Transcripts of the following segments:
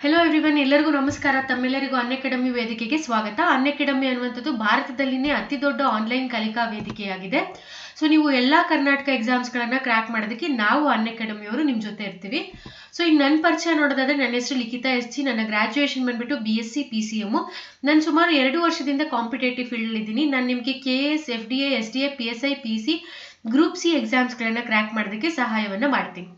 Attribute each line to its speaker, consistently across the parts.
Speaker 1: Hello everyone, ಎಲ್ಲರಿಗೂ ನಮಸ್ಕಾರ. ತಮ್ಮೆಲ್ಲರಿಗೂ ಅನ್ಅಕಾಡೆಮಿ ವೇದಿಕೆಗೆ ಸ್ವಾಗತ. ಅನ್ಅಕಾಡೆಮಿ ಅನ್ನುವಂಥದ್ದು ಭಾರತದಲ್ಲಿನೇ ಅತಿ ದೊಡ್ಡ ಆನ್ಲೈನ್ ಕಲಿಕಾ ವೇದಿಕೆಯಾಗಿದೆ. ಸೊ ನೀವು ಎಲ್ಲ ಕರ್ನಾಟಕ ಎಕ್ಸಾಮ್ಸ್ಗಳನ್ನು ಕ್ರ್ಯಾಕ್ ಮಾಡೋದಕ್ಕೆ ನಾವು ಅನ್ಅಕಾಡೆಮಿಯವರು ನಿಮ್ಮ ಜೊತೆ ಇರ್ತೀವಿ. ಸೊ ಈಗ ನನ್ನ ಪರಿಚಯ ನೋಡೋದಾದ್ರೆ, ನನ್ನ ಹೆಸರು ಲಿಖಿತಾ SG. ನನ್ನ ಗ್ರಾಜುಯೇಷನ್ ಬಂದ್ಬಿಟ್ಟು BSc PCM. ನಾನು ಸುಮಾರು 2 ವರ್ಷದಿಂದ ಕಾಂಪಿಟೇಟಿವ್ ಫೀಲ್ಡ್ ಇದ್ದೀನಿ. ನಾನು ನಿಮಗೆ KS, FDA, SDA, PSI, PC, group C ಎಕ್ಸಾಮ್ಸ್ಗಳನ್ನು ಕ್ರ್ಯಾಕ್ ಮಾಡೋದಕ್ಕೆ ಸಹಾಯವನ್ನು ಮಾಡ್ತೀನಿ.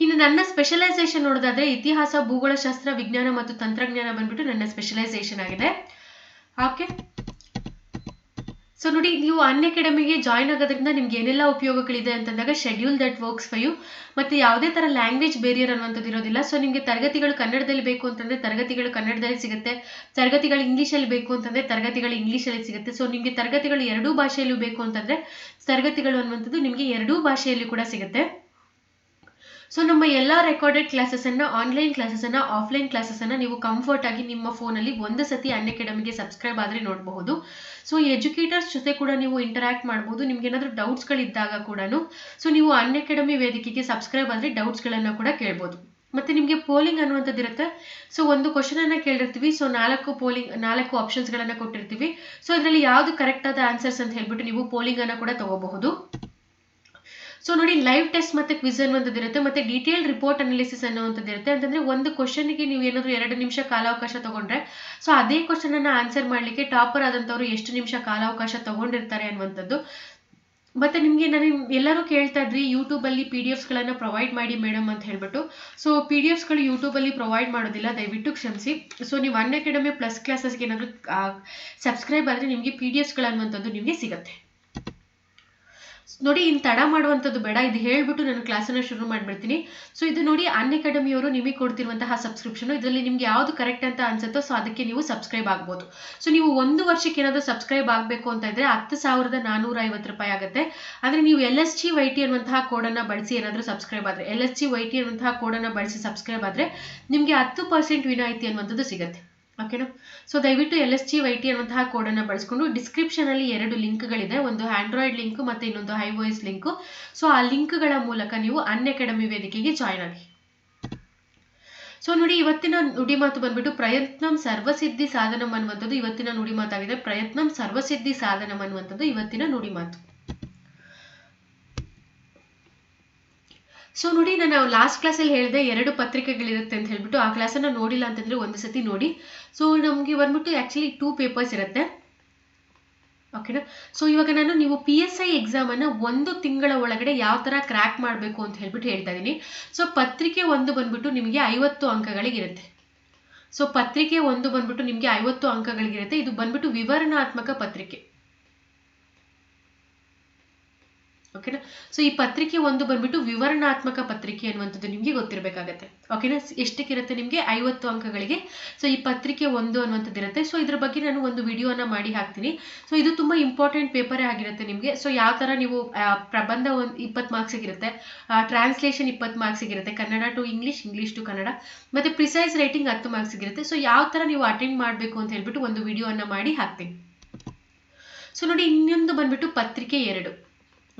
Speaker 1: ಇನ್ನು ನನ್ನ ಸ್ಪೆಷಲೈಸೇಷನ್ ನೋಡೋದಾದ್ರೆ, ಇತಿಹಾಸ, ಭೂಗೋಳಶಾಸ್ತ್ರ, ವಿಜ್ಞಾನ ಮತ್ತು ತಂತ್ರಜ್ಞಾನ ಬಂದ್ಬಿಟ್ಟು ನನ್ನ ಸ್ಪೆಷಲೈಸೇಷನ್ ಆಗಿದೆ. ಓಕೆ, ಸೊ ನೋಡಿ, ನೀವು ಅನ್ಅಕಾಡೆಮಿಗೆ ಜಾಯ್ನ್ ಆಗೋದ್ರಿಂದ ನಿಮ್ಗೆ ಏನೆಲ್ಲ ಉಪಯೋಗಗಳಿದೆ ಅಂತಂದಾಗ, schedule that works for you, ಮತ್ತು ಯಾವುದೇ ಥರ ಲ್ಯಾಂಗ್ವೇಜ್ ಬೇರಿಯರ್ ಅನ್ನುವಂಥದ್ದು ಇರೋದಿಲ್ಲ. ಸೊ ನಿಮಗೆ ತರಗತಿಗಳು ಕನ್ನಡದಲ್ಲಿ ಬೇಕು ಅಂತಂದರೆ ತರಗತಿಗಳು ಕನ್ನಡದಲ್ಲಿ ಸಿಗುತ್ತೆ, ತರಗತಿಗಳು ಇಂಗ್ಲೀಷಲ್ಲಿ ಬೇಕು ಅಂತಂದರೆ ತರಗತಿಗಳು ಇಂಗ್ಲೀಷಲ್ಲಿ ಸಿಗುತ್ತೆ. ಸೊ ನಿಮಗೆ ತರಗತಿಗಳು ಎರಡೂ ಭಾಷೆಯಲ್ಲೂ ಬೇಕು ಅಂತಂದರೆ ತರಗತಿಗಳು ಅನ್ನುವಂಥದ್ದು ನಿಮಗೆ ಎರಡೂ ಭಾಷೆಯಲ್ಲಿ ಕೂಡ ಸಿಗುತ್ತೆ. ಸೊ ನಮ್ಮ ಎಲ್ಲ ರೆಕಾರ್ಡೆಡ್ ಕ್ಲಾಸಸ್ಸನ್ನು, ಆನ್ಲೈನ್ ಕ್ಲಾಸಸ್ಸನ್ನು, ಆಫ್ಲೈನ್ ಕ್ಲಾಸಸ್ಸನ್ನು ನೀವು ಕಂಫರ್ಟ್ ಆಗಿ ನಿಮ್ಮ ಫೋನಲ್ಲಿ ಒಂದು ಸತಿ ಅನ್ಅಕಾಡೆಮಿಗೆ ಸಬ್ಸ್ಕ್ರೈಬ್ ಆದರೆ ನೋಡಬಹುದು. ಸೊ ಎಜುಕೇಟರ್ಸ್ ಜೊತೆ ಕೂಡ ನೀವು ಇಂಟರಾಕ್ಟ್ ಮಾಡ್ಬೋದು. ನಿಮ್ಗೆ ಏನಾದರೂ ಡೌಟ್ಸ್ಗಳಿದ್ದಾಗ ಕೂಡ ಸೊ ನೀವು ಅನ್ಅಕಾಡೆಮಿ ವೇದಿಕೆಗೆ ಸಬ್ಸ್ಕ್ರೈಬ್ ಆದರೆ ಡೌಟ್ಸ್ಗಳನ್ನು ಕೂಡ ಕೇಳ್ಬೋದು. ಮತ್ತು ನಿಮಗೆ ಪೋಲಿಂಗ್ ಅನ್ನುವಂಥದ್ದು ಇರುತ್ತೆ. ಸೊ ಒಂದು ಕ್ವಶನನ್ನು ಕೇಳಿರ್ತೀವಿ. ಸೊ 4 ಆಪ್ಷನ್ಸ್ಗಳನ್ನು ಕೊಟ್ಟಿರ್ತೀವಿ. ಸೊ ಇದರಲ್ಲಿ ಯಾವುದು ಕರೆಕ್ಟ್ ಆದ ಆನ್ಸರ್ಸ್ ಅಂತ ಹೇಳ್ಬಿಟ್ಟು ನೀವು ಪೋಲಿಂಗನ್ನು ಕೂಡ ತಗೋಬಹುದು. ಸೊ ನೋಡಿ, ಲೈವ್ ಟೆಸ್ಟ್ ಮತ್ತು ಕ್ವಿಜ್ ಅನ್ನುವಂಥದ್ದು ಇರುತ್ತೆ, ಮತ್ತು ಡೀಟೇಲ್ಡ್ ರಿಪೋರ್ಟ್ ಅನಾಲಿಸಿಸ್ ಅನ್ನುವಂಥದ್ದು ಇರುತ್ತೆ. ಅಂತಂದರೆ ಒಂದು ಕ್ವಶನ್ಗೆ ನೀವು ಏನಾದರೂ 2 ನಿಮಿಷ ಕಾಲಾವಕಾಶ ತೊಗೊಂಡ್ರೆ, ಸೊ ಅದೇ ಕ್ವಶನನ್ನು ಆನ್ಸರ್ ಮಾಡಲಿಕ್ಕೆ ಟಾಪರ್ ಆದಂಥವ್ರು ಎಷ್ಟು ನಿಮಿಷ ಕಾಲಾವಕಾಶ ತೊಗೊಂಡಿರ್ತಾರೆ ಅನ್ನುವಂಥದ್ದು. ಮತ್ತು ನಿಮಗೆ ನಾನು ಎಲ್ಲರೂ ಕೇಳ್ತಾ ಇದ್ರಿ, ಯೂಟ್ಯೂಬಲ್ಲಿ PDFಸ್ಗಳನ್ನು ಪ್ರೊವೈಡ್ ಮಾಡಿ ಮೇಡಮ್ ಅಂತ ಹೇಳ್ಬಿಟ್ಟು. ಸೊ PDFಸ್ಗಳು ಯೂಟ್ಯೂಬಲ್ಲಿ ಪ್ರೊವೈಡ್ ಮಾಡೋದಿಲ್ಲ, ದಯವಿಟ್ಟು ಕ್ಷಮಿಸಿ. ಸೊ ನೀವು ಅನ್ಅಕಾಡೆಮಿ ಪ್ಲಸ್ ಕ್ಲಾಸಸ್ಗೆ ಏನಾದರೂ ಸಬ್ಸ್ಕ್ರೈಬ್ ಆದರೆ ನಿಮಗೆ PDFಸ್ಗಳು ಅನ್ನುವಂಥದ್ದು ನಿಮಗೆ ಸಿಗುತ್ತೆ. ನೋಡಿ, ಇನ್ನು ತಡ ಮಾಡುವಂಥದ್ದು ಬೇಡ, ಇದು ಹೇಳ್ಬಿಟ್ಟು ನಾನು ಕ್ಲಾಸನ್ನು ಶುರು ಮಾಡಿಬಿಡ್ತೀನಿ. ಸೊ ಇದು ನೋಡಿ, ಅನ್ಅಕಾಡೆಮಿಯವರು ನಿಮಗೆ ಕೊಡ್ತಿರುವಂತಹ ಸಬ್ಸ್ಕ್ರಿಪ್ಷನು. ಇದರಲ್ಲಿ ನಿಮ್ಗೆ ಯಾವುದು ಕರೆಕ್ಟ್ ಅಂತ ಅನ್ಸುತ್ತೋ ಸೊ ಅದಕ್ಕೆ ನೀವು ಸಬ್ಸ್ಕ್ರೈಬ್ ಆಗ್ಬೋದು. ಸೊ ನೀವು 1 ವರ್ಷಕ್ಕೆ ಏನಾದರೂ ಸಬ್ಸ್ಕ್ರೈಬ್ ಆಗಬೇಕು ಅಂತ ಇದ್ದರೆ 10,450 ರೂಪಾಯಿ ಆಗುತ್ತೆ. ಅಂದರೆ ನೀವು LSGYT ಅನ್ನುವಂತಹ ಕೋಡನ್ನು ಬಳಸಿ ಏನಾದರೂ ಸಬ್ಸ್ಕ್ರೈಬ್ ಆದರೆ, LSGYT ಅನ್ನುವಂತಹ ಕೋಡನ್ನು ಬಳಸಿ ಸಬ್ಸ್ಕ್ರೈಬ್ ಆದರೆ ನಿಮಗೆ 10% ವಿನಾಯಿತಿ ಅನ್ನುವಂಥದ್ದು ಸಿಗುತ್ತೆ. ಓಕೆನಾ? ಸೊ ದಯವಿಟ್ಟು LSGYT ಅನ್ನುವಂತಹ ಕೋಡನ್ನು ಬಳಸ್ಕೊಂಡು, ಡಿಸ್ಕ್ರಿಪ್ಷನಲ್ಲಿ 2 ಲಿಂಕ್ಗಳಿದೆ, ಒಂದು ಆಂಡ್ರಾಯ್ಡ್ ಲಿಂಕ್ ಮತ್ತು ಇನ್ನೊಂದು iOS ಲಿಂಕು. ಸೊ ಆ ಲಿಂಕ್ಗಳ ಮೂಲಕ ನೀವು ಅನ್ಅಕಾಡೆಮಿ ವೇದಿಕೆಗೆ ಜಾಯ್ನ್ ಆಗಿ. ಸೊ ನೋಡಿ, ಇವತ್ತಿನ ನುಡಿಮಾತು ಬಂದ್ಬಿಟ್ಟು ಪ್ರಯತ್ನಂ ಸರ್ವಸಿದ್ಧಿ ಸಾಧನಂ ಅನ್ನುವಂಥದ್ದು ಇವತ್ತಿನ ನುಡಿಮಾತಾಗಿದೆ. ಪ್ರಯತ್ನಂ ಸರ್ವಸಿದ್ಧಿ ಸಾಧನಂ ಅನ್ನುವಂಥದ್ದು ಇವತ್ತಿನ ನುಡಿಮಾತು. ಸೊ ನೋಡಿ, ನಾನು ಲಾಸ್ಟ್ ಕ್ಲಾಸಲ್ಲಿ ಹೇಳಿದೆ 2 ಪತ್ರಿಕೆಗಳಿರುತ್ತೆ ಅಂತ ಹೇಳ್ಬಿಟ್ಟು. ಆ ಕ್ಲಾಸನ್ನು ನೋಡಿಲ್ಲ ಅಂತಂದರೆ ಒಂದು ಸತಿ ನೋಡಿ. ಸೊ ನಮಗೆ ಬಂದ್ಬಿಟ್ಟು ಆ್ಯಕ್ಚುಲಿ 2 ಪೇಪರ್ಸ್ ಇರುತ್ತೆ. ಓಕೆನಾ? ಸೊ ಇವಾಗ ನೀವು PSI ಎಕ್ಸಾಮನ್ನು 1 ತಿಂಗಳ ಒಳಗಡೆ ಯಾವ ಥರ ಕ್ರ್ಯಾಕ್ ಮಾಡಬೇಕು ಅಂತ ಹೇಳ್ಬಿಟ್ಟು ಹೇಳ್ತಾ ಇದ್ದೀನಿ. ಸೊ ಪತ್ರಿಕೆ 1 ಬಂದ್ಬಿಟ್ಟು ನಿಮಗೆ 50 ಅಂಕಗಳಿಗಿರುತ್ತೆ. ಸೊ ಪತ್ರಿಕೆ 1 ಬಂದ್ಬಿಟ್ಟು ನಿಮಗೆ 50 ಅಂಕಗಳಿಗಿರುತ್ತೆ. ಇದು ಬಂದ್ಬಿಟ್ಟು ವಿವರಣಾತ್ಮಕ ಪತ್ರಿಕೆ. ಓಕೆನಾ? ಸೊ ಈ ಪತ್ರಿಕೆ 1 ಬಂದ್ಬಿಟ್ಟು ವಿವರಣಾತ್ಮಕ ಪತ್ರಿಕೆ ಅನ್ನುವಂಥದ್ದು ನಿಮಗೆ ಗೊತ್ತಿರಬೇಕಾಗತ್ತೆ. ಓಕೆನಾ? ಎಷ್ಟಕ್ಕಿರುತ್ತೆ ನಿಮಗೆ? 50 ಅಂಕಗಳಿಗೆ. ಸೊ ಈ ಪತ್ರಿಕೆ 1 ಅನ್ನುವಂಥದ್ದು ಇರುತ್ತೆ. ಸೊ ಇದ್ರ ಬಗ್ಗೆ ನಾನು ಒಂದು ವಿಡಿಯೋನ ಮಾಡಿ ಹಾಕ್ತೀನಿ. ಸೊ ಇದು ತುಂಬ ಇಂಪಾರ್ಟೆಂಟ್ ಪೇಪರೇ ಆಗಿರುತ್ತೆ ನಿಮಗೆ. ಸೊ ಯಾವ ಥರ ನೀವು ಪ್ರಬಂಧ 20 ಮಾರ್ಕ್ಸಿಗಿರುತ್ತೆ, ಟ್ರಾನ್ಸ್ಲೇಷನ್ 20 ಮಾರ್ಕ್ಸಿಗಿರುತ್ತೆ, Kannada to English, English to Kannada, ಮತ್ತು ಪ್ರಿಸೈಸ್ ರೈಟಿಂಗ್ 10 ಮಾರ್ಕ್ಸಿಗಿರುತ್ತೆ. ಸೊ ಯಾವ ಥರ ನೀವು ಅಟೆಂಡ್ ಮಾಡಬೇಕು ಅಂತ ಹೇಳ್ಬಿಟ್ಟು ಒಂದು ವಿಡಿಯೋನ ಮಾಡಿ ಹಾಕ್ತೀನಿ. ಸೊ ನೋಡಿ, ಇನ್ನೊಂದು ಬಂದ್ಬಿಟ್ಟು ಪತ್ರಿಕೆ 2.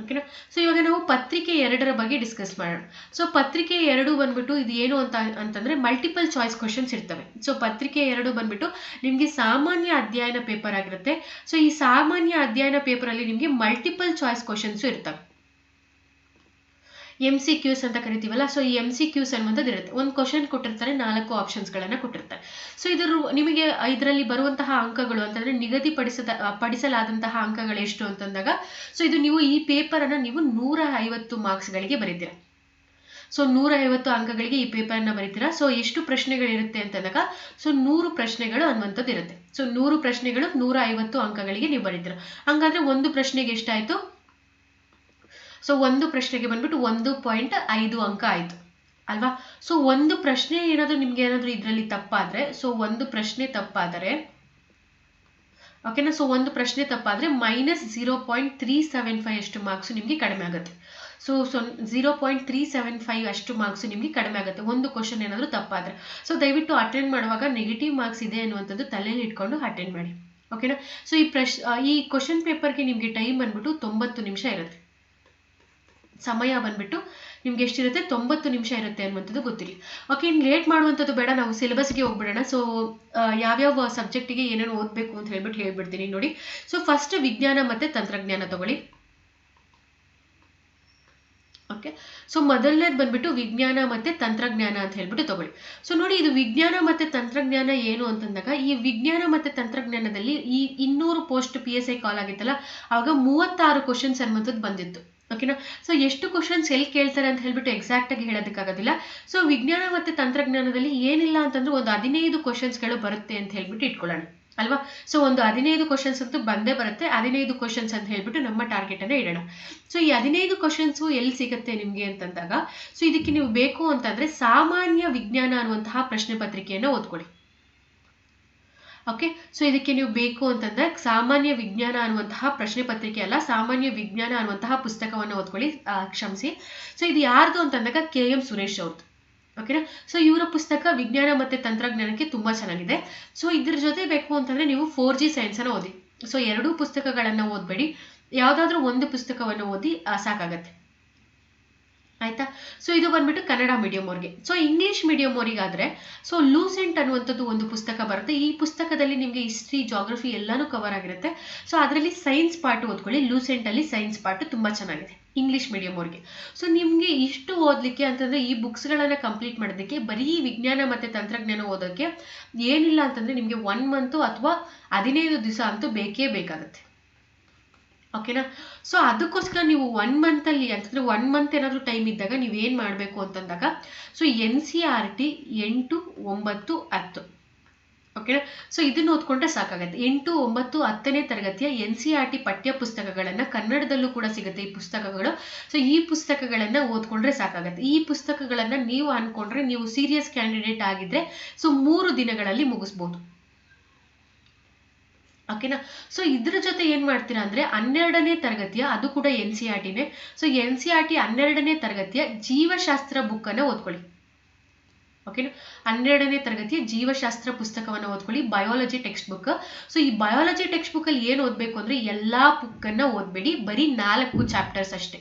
Speaker 1: ಓಕೆನಾ? ಸೊ ಇವಾಗ ನಾವು ಪತ್ರಿಕೆ 2ರ ಬಗ್ಗೆ ಡಿಸ್ಕಸ್ ಮಾಡೋಣ. ಸೊ ಪತ್ರಿಕೆ 2 ಬಂದ್ಬಿಟ್ಟು ಇದು ಏನು ಅಂತಂದರೆ ಮಲ್ಟಿಪಲ್ ಚಾಯ್ಸ್ ಕ್ವಶನ್ಸ್ ಇರ್ತವೆ. ಸೊ ಪತ್ರಿಕೆ 2 ಬಂದ್ಬಿಟ್ಟು ನಿಮಗೆ ಸಾಮಾನ್ಯ ಅಧ್ಯಯನ ಪೇಪರ್ ಆಗಿರುತ್ತೆ. ಸೊ ಈ ಸಾಮಾನ್ಯ ಅಧ್ಯಯನ ಪೇಪರಲ್ಲಿ ನಿಮಗೆ ಮಲ್ಟಿಪಲ್ ಚಾಯ್ಸ್ ಕ್ವಶನ್ಸು ಇರ್ತವೆ, MCQs ಅಂತ ಕರಿತೀವಲ್ಲ. ಸೊ ಈ MCQs ಅನ್ನುವಂಥದ್ದು ಇರುತ್ತೆ. ಒಂದು ಕ್ವಶನ್ ಕೊಟ್ಟಿರ್ತಾರೆ, 4 ಆಪ್ಷನ್ಸ್ಗಳನ್ನು ಕೊಟ್ಟಿರ್ತಾರೆ. ಸೊ ನಿಮಗೆ ಇದರಲ್ಲಿ ಬರುವಂತಹ ಅಂಕಗಳು ಅಂತಂದರೆ ಪಡಿಸಲಾದಂತಹ ಅಂಕಗಳು ಎಷ್ಟು ಅಂತಂದಾಗ, ಸೊ ಇದು ನೀವು ಈ ಪೇಪರನ್ನು ನೀವು 150 ಮಾರ್ಕ್ಸ್ಗಳಿಗೆ ಬರೀತೀರ. ಸೊ 150 ಅಂಕಗಳಿಗೆ ಈ ಪೇಪರನ್ನು ಬರೀತೀರಾ. ಸೊ ಎಷ್ಟು ಪ್ರಶ್ನೆಗಳಿರುತ್ತೆ ಅಂತಂದಾಗ, ಸೊ 100 ಪ್ರಶ್ನೆಗಳು ಅನ್ನುವಂಥದ್ದು ಇರುತ್ತೆ. ಸೊ 100 ಪ್ರಶ್ನೆಗಳು 150 ಅಂಕಗಳಿಗೆ ನೀವು ಬರೀತೀರ. ಹಂಗಾದರೆ ಒಂದು ಪ್ರಶ್ನೆಗೆ ಎಷ್ಟಾಯಿತು? ಸೊ ಒಂದು ಪ್ರಶ್ನೆಗೆ ಬಂದ್ಬಿಟ್ಟು 1.5 ಅಂಕ ಆಯಿತು ಅಲ್ವಾ? ಸೊ ಒಂದು ಪ್ರಶ್ನೆ ನಿಮ್ಗೆ ಏನಾದರೂ ಇದರಲ್ಲಿ ತಪ್ಪಾದರೆ, ಸೊ ಒಂದು ಪ್ರಶ್ನೆ ತಪ್ಪಾದರೆ, ಓಕೆನಾ? ಸೊ ಒಂದು ಪ್ರಶ್ನೆ ತಪ್ಪಾದರೆ -0.375 ಅಷ್ಟು ಮಾರ್ಕ್ಸು ನಿಮಗೆ ಕಡಿಮೆ ಆಗುತ್ತೆ. ಸೊ 0.375 ಅಷ್ಟು ಮಾರ್ಕ್ಸು ನಿಮಗೆ ಕಡಿಮೆ ಆಗುತ್ತೆ ಒಂದು ಕ್ವಶನ್ ಏನಾದರೂ ತಪ್ಪಾದರೆ. ಸೊ ದಯವಿಟ್ಟು ಅಟೆಂಡ್ ಮಾಡುವಾಗ ನೆಗೆಟಿವ್ ಮಾರ್ಕ್ಸ್ ಇದೆ ಅನ್ನುವಂಥದ್ದು ತಲೆಯಲ್ಲಿ ಇಟ್ಕೊಂಡು ಅಟೆಂಡ್ ಮಾಡಿ. ಓಕೆನಾ? ಸೊ ಈ ಕ್ವಶನ್ ಪೇಪರ್ಗೆ ನಿಮಗೆ ಟೈಮ್ ಬಂದ್ಬಿಟ್ಟು 90 ನಿಮಿಷ ಇರುತ್ತೆ. ಸಮಯ ಬಂದ್ಬಿಟ್ಟು ನಿಮ್ಗೆ ಎಷ್ಟಿರುತ್ತೆ 90 ನಿಮಿಷ ಇರುತ್ತೆ ಅನ್ನುವಂಥದ್ದು ಗೊತ್ತಿರಲಿ. ಓಕೆ, ಇನ್ನು ಲೇಟ್ ಮಾಡುವಂಥದ್ದು ಬೇಡ, ನಾವು ಸಿಲೆಬಸ್ಗೆ ಹೋಗ್ಬಿಡೋಣ. ಸೊ ಯಾವ್ಯಾವ ಸಬ್ಜೆಕ್ಟಿಗೆ ಏನೇನು ಓದಬೇಕು ಅಂತ ಹೇಳ್ಬಿಡ್ತೀನಿ ನೋಡಿ. ಸೊ ಫಸ್ಟ್ ವಿಜ್ಞಾನ ಮತ್ತು ತಂತ್ರಜ್ಞಾನ ತಗೊಳ್ಳಿ. ಓಕೆ, ಸೊ ಮೊದಲನೇದು ಬಂದ್ಬಿಟ್ಟು ವಿಜ್ಞಾನ ಮತ್ತು ತಂತ್ರಜ್ಞಾನ ಅಂತ ಹೇಳ್ಬಿಟ್ಟು ತಗೊಳ್ಳಿ. ಸೊ ನೋಡಿ, ಇದು ವಿಜ್ಞಾನ ಮತ್ತು ತಂತ್ರಜ್ಞಾನ ಏನು ಅಂತಂದಾಗ, ಈ ವಿಜ್ಞಾನ ಮತ್ತು ತಂತ್ರಜ್ಞಾನದಲ್ಲಿ ಈ 200 ಪೋಸ್ಟ್ PSI ಕಾಲ್ ಆಗಿತ್ತಲ್ಲ, ಆವಾಗ 36 ಕ್ವಶನ್ಸ್ ಅನ್ನುವಂಥದ್ದು ಬಂದಿತ್ತು. ಓಕೆನಾ. ಸೊ ಎಷ್ಟು ಕ್ವಶನ್ಸ್ ಎಲ್ಲಿ ಕೇಳ್ತಾರೆ ಅಂತ ಹೇಳ್ಬಿಟ್ಟು ಎಕ್ಸಾಕ್ಟ್ ಆಗಿ ಹೇಳೋದಕ್ಕಾಗೋದಿಲ್ಲ. ಸೊ ವಿಜ್ಞಾನ ಮತ್ತು ತಂತ್ರಜ್ಞಾನದಲ್ಲಿ ಏನಿಲ್ಲ ಅಂತಂದ್ರೆ ಒಂದು 15 ಕ್ವಶನ್ಸ್ಗಳು ಬರುತ್ತೆ ಅಂತ ಹೇಳ್ಬಿಟ್ಟು ಇಟ್ಕೊಳ್ಳೋಣ ಅಲ್ವಾ. ಸೊ ಒಂದು 15 ಕ್ವಶನ್ಸ್ ಅಂತೂ ಬಂದೇ ಬರುತ್ತೆ. 15 ಕ್ವಶನ್ಸ್ ಅಂತ ಹೇಳ್ಬಿಟ್ಟು ನಮ್ಮ ಟಾರ್ಗೆಟ್ ಅನ್ನ ಇಡೋಣ. ಸೊ ಈ 15 ಕ್ವಶನ್ಸ್ ಎಲ್ಲಿ ಸಿಗುತ್ತೆ ನಿಮ್ಗೆ ಅಂತಂದಾಗ, ಸೊ ಇದಕ್ಕೆ ನೀವು ಬೇಕು ಅಂತಂದ್ರೆ ಸಾಮಾನ್ಯ ವಿಜ್ಞಾನ ಅನ್ನುವಂತಹ ಪ್ರಶ್ನೆ ಪತ್ರಿಕೆಯನ್ನ ಓದ್ಕೊಳ್ಳಿ. ಓಕೆ, ಸೊ ಇದಕ್ಕೆ ನೀವು ಬೇಕು ಅಂತಂದ್ರೆ ಸಾಮಾನ್ಯ ವಿಜ್ಞಾನ ಅನ್ನುವಂತಹ ಪ್ರಶ್ನೆ ಪತ್ರಿಕೆ ಅಲ್ಲ, ಸಾಮಾನ್ಯ ವಿಜ್ಞಾನ ಅನ್ನುವಂತಹ ಪುಸ್ತಕವನ್ನು ಓದ್ಕೊಳ್ಳಿ. ಕ್ಷಮಿಸಿ. ಸೊ ಇದು ಯಾರ್ದು ಅಂತಂದಾಗ KM ಸುರೇಶ್ ಅವ್ರದ್ದು. ಓಕೆನಾ. ಸೊ ಇವರ ಪುಸ್ತಕ ವಿಜ್ಞಾನ ಮತ್ತೆ ತಂತ್ರಜ್ಞಾನಕ್ಕೆ ತುಂಬಾ ಚೆನ್ನಾಗಿದೆ. ಸೊ ಇದ್ರ ಜೊತೆ ಬೇಕು ಅಂತಂದ್ರೆ ನೀವು 4G ಸೈನ್ಸ್ ಅನ್ನ ಓದಿ. ಸೊ 2 ಪುಸ್ತಕಗಳನ್ನ ಓದ್ಬೇಡಿ, ಯಾವ್ದಾದ್ರು ಒಂದು ಪುಸ್ತಕವನ್ನು ಓದಿ ಸಾಕಾಗತ್ತೆ. ಆಯ್ತಾ. ಸೊ ಇದು ಬಂದ್ಬಿಟ್ಟು ಕನ್ನಡ ಮೀಡಿಯಂ ಅವ್ರಿಗೆ. ಸೊ ಇಂಗ್ಲಿಷ್ ಮೀಡಿಯಂ ಅವರಿಗಾದ್ರೆ ಸೊ ಲೂಸೆಂಟ್ ಅನ್ನುವಂಥದ್ದು ಒಂದು ಪುಸ್ತಕ ಬರುತ್ತೆ. ಈ ಪುಸ್ತಕದಲ್ಲಿ ನಿಮಗೆ ಹಿಸ್ಟ್ರಿ, ಜಾಗ್ರಫಿ ಎಲ್ಲಾನು ಕವರ್ ಆಗಿರುತ್ತೆ. ಸೊ ಅದರಲ್ಲಿ ಸೈನ್ಸ್ ಪಾರ್ಟ್ ಓದ್ಕೊಳ್ಳಿ. ಲೂಸೆಂಟ್ ಅಲ್ಲಿ ಸೈನ್ಸ್ ಪಾರ್ಟ್ ತುಂಬಾ ಚೆನ್ನಾಗಿದೆ ಇಂಗ್ಲಿಷ್ ಮೀಡಿಯಂ ಅವ್ರಿಗೆ. ಸೊ ನಿಮ್ಗೆ ಇಷ್ಟು ಓದ್ಲಿಕ್ಕೆ ಅಂತಂದ್ರೆ ಈ ಬುಕ್ಸ್ಗಳನ್ನ ಕಂಪ್ಲೀಟ್ ಮಾಡೋದಕ್ಕೆ ಬರೀ ವಿಜ್ಞಾನ ಮತ್ತೆ ತಂತ್ರಜ್ಞಾನ ಓದೋಕ್ಕೆ ಏನಿಲ್ಲ ಅಂತಂದ್ರೆ ನಿಮ್ಗೆ 1 ಮಂತ್ ಅಥವಾ 15 ದಿವಸ ಅಂತೂ ಬೇಕೇ ಬೇಕಾಗುತ್ತೆ. ಓಕೆನಾ. ಸೊ ಅದಕ್ಕೋಸ್ಕರ ನೀವು 1 ಮಂತಲ್ಲಿ ಅಂತಂದ್ರೆ 1 ಮಂತ್ ಏನಾದರೂ ಟೈಮ್ ಇದ್ದಾಗ ನೀವು ಏನು ಮಾಡಬೇಕು ಅಂತಂದಾಗ, ಸೊ NCERT 8, 9, 10. ಓಕೆನಾ. ಸೊ ಇದನ್ನು ಓದ್ಕೊಂಡ್ರೆ ಸಾಕಾಗತ್ತೆ. 8, 9, 10ನೇ ತರಗತಿಯ NCERT ಪಠ್ಯ ಪುಸ್ತಕಗಳನ್ನ ಕನ್ನಡದಲ್ಲೂ ಕೂಡ ಸಿಗುತ್ತೆ ಈ ಪುಸ್ತಕಗಳು. ಸೊ ಈ ಪುಸ್ತಕಗಳನ್ನ ಓದ್ಕೊಂಡ್ರೆ ಸಾಕಾಗತ್ತೆ. ಈ ಪುಸ್ತಕಗಳನ್ನ ನೀವು ಅನ್ಕೊಂಡ್ರೆ ನೀವು ಸೀರಿಯಸ್ ಕ್ಯಾಂಡಿಡೇಟ್ ಆಗಿದ್ರೆ ಸೊ 3 ದಿನಗಳಲ್ಲಿ ಮುಗಿಸ್ಬೋದು. ಓಕೆನಾ. ಸೊ ಇದ್ರ ಜೊತೆ ಏನ್ ಮಾಡ್ತೀರಾ ಅಂದ್ರೆ 12ನೇ ತರಗತಿಯ, ಅದು ಕೂಡ NCERTನೇ. ಸೊ NCERT 12ನೇ ತರಗತಿಯ ಜೀವಶಾಸ್ತ್ರ ಬುಕ್ ಅನ್ನ ಓದ್ಕೊಳ್ಳಿ. ಓಕೆನಾ. 12ನೇ ತರಗತಿಯ ಜೀವಶಾಸ್ತ್ರ ಪುಸ್ತಕವನ್ನು ಓದ್ಕೊಳ್ಳಿ, ಬಯಾಲಜಿ ಟೆಕ್ಸ್ಟ್ ಬುಕ್. ಸೊ ಈ ಬಯಾಲಜಿ ಟೆಕ್ಸ್ಟ್ ಬುಕ್ ಅಲ್ಲಿ ಏನು ಓದ್ಬೇಕು ಅಂದ್ರೆ ಎಲ್ಲಾ ಬುಕ್ ಅನ್ನ ಓದ್ಬೇಡಿ, ಬರೀ 4 ಚಾಪ್ಟರ್ಸ್ ಅಷ್ಟೇ.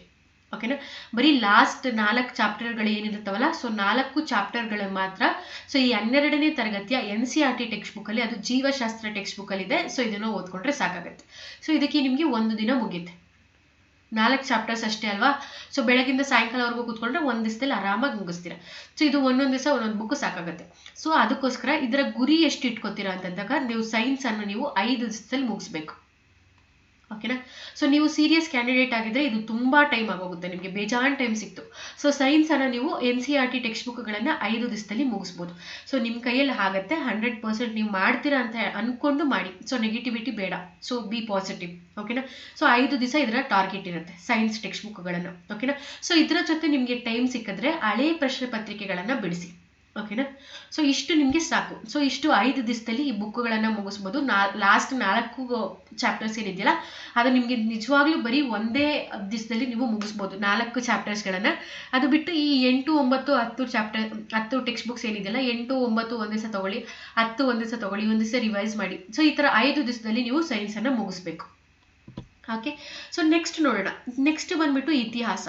Speaker 1: ಓಕೆನಾ. ಬರೀ ಲಾಸ್ಟ್ 4 ಚಾಪ್ಟರ್ಗಳು ಏನಿರುತ್ತವಲ್ಲ, ಸೊ 4 ಚಾಪ್ಟರ್ಗಳು ಮಾತ್ರ. ಸೊ ಈ 12ನೇ ತರಗತಿಯ NCERT ಟೆಕ್ಸ್ಟ್ ಬುಕ್ ಅಲ್ಲಿ, ಅದು ಜೀವಶಾಸ್ತ್ರ ಟೆಕ್ಸ್ಟ್ ಬುಕ್ ಅಲ್ಲಿ ಇದೆ. ಸೊ ಇದನ್ನು ಓದ್ಕೊಂಡ್ರೆ ಸಾಕಾಗುತ್ತೆ. ಸೊ ಇದಕ್ಕೆ ನಿಮ್ಗೆ 1 ದಿನ ಮುಗಿಯುತ್ತೆ. 4 ಚಾಪ್ಟರ್ಸ್ ಅಷ್ಟೇ ಅಲ್ವಾ. ಸೊ ಬೆಳಗಿಂದ ಸಾಯಂಕಾಲವರೆಗೂ ಕೂತ್ಕೊಂಡ್ರೆ 1 ದಿವಸದಲ್ಲಿ ಆರಾಮಾಗಿ ಮುಗಿಸ್ತೀರಾ. ಸೊ ಇದು ಒಂದೊಂದು ದಿವಸ ಒಂದೊಂದು ಬುಕ್ ಸಾಕಾಗುತ್ತೆ. ಸೊ ಅದಕ್ಕೋಸ್ಕರ ಇದರ ಗುರಿ ಎಷ್ಟು ಇಟ್ಕೋತೀರಾ ಅಂತಂದಾಗ, ನೀವು ಸೈನ್ಸ್ ಅನ್ನು ನೀವು 5 ದಿವಸದಲ್ಲಿ ಮುಗಿಸ್ಬೇಕು. ಓಕೆನಾ. ಸೊ ನೀವು ಸೀರಿಯಸ್ ಕ್ಯಾಂಡಿಡೇಟ್ ಆಗಿದ್ರೆ ಇದು ತುಂಬಾ ಟೈಮ್ ಆಗೋಗುತ್ತೆ, ನಿಮಗೆ ಬೇಜಾನ್ ಟೈಮ್ ಸಿಕ್ತು. ಸೊ ಸೈನ್ಸ್ ಅನ್ನ ನೀವು NCERT ಟೆಕ್ಸ್ಟ್ ಬುಕ್ಗಳನ್ನ 5 ದಿವಸದಲ್ಲಿ ಮುಗಿಸ್ಬೋದು. ಸೊ ನಿಮ್ಮ ಕೈಯಲ್ಲಿ ಆಗತ್ತೆ. 100% ನೀವು ಮಾಡ್ತೀರಾ ಅಂತ ಅನ್ಕೊಂಡು ಮಾಡಿ. ಸೊ ನೆಗೆಟಿವಿಟಿ ಬೇಡ. So B positive. ಓಕೆನಾ. ಸೊ 5 ದಿವಸ ಇದರ ಟಾರ್ಗೆಟ್ ಇರುತ್ತೆ ಸೈನ್ಸ್ ಟೆಕ್ಸ್ಟ್ ಬುಕ್ಗಳನ್ನ. ಓಕೆನಾ. ಸೊ ಇದರ ಜೊತೆ ನಿಮಗೆ ಟೈಮ್ ಸಿಕ್ಕಿದ್ರೆ ಹಳೆ ಪ್ರಶ್ನೆ ಪತ್ರಿಕೆಗಳನ್ನ ಬಿಡಿಸಿ. ಓಕೆನಾ. ಸೊ ಇಷ್ಟು ನಿಮಗೆ ಸಾಕು. ಸೊ ಇಷ್ಟು 5 ದಿವಸದಲ್ಲಿ ಈ ಬುಕ್ಗಳನ್ನ ಮುಗಿಸ್ಬೋದು. ಲಾಸ್ಟ್ 4 ಚಾಪ್ಟರ್ಸ್ ಏನಿದೆಯಲ್ಲ ಅದು ನಿಮಗೆ ನಿಜವಾಗ್ಲೂ ಬರೀ ಒಂದೇ ದಿವಸದಲ್ಲಿ ನೀವು ಮುಗಿಸ್ಬೋದು 4 ಚಾಪ್ಟರ್ಸ್ಗಳನ್ನ. ಅದು ಬಿಟ್ಟು ಈ 8, 9, 10 ಚಾಪ್ಟರ್ 10 ಟೆಕ್ಸ್ಟ್ ಬುಕ್ಸ್ ಏನಿದೆಯಲ್ಲ 8, 9 ಒಂದ್ ದಿವಸ ತಗೊಳ್ಳಿ, 10 ಒಂದ್ ದಿವಸ ತಗೊಳ್ಳಿ, ಒಂದ್ ದಿವಸ ರಿವೈಸ್ ಮಾಡಿ. ಸೊ ಈ ತರ 5 ದಿವಸದಲ್ಲಿ ನೀವು ಸೈನ್ಸ್ ಅನ್ನ ಮುಗಿಸ್ಬೇಕು. ಓಕೆ. ಸೊ ನೆಕ್ಸ್ಟ್ ನೋಡೋಣ. ನೆಕ್ಸ್ಟ್ ಬಂದ್ಬಿಟ್ಟು ಇತಿಹಾಸ.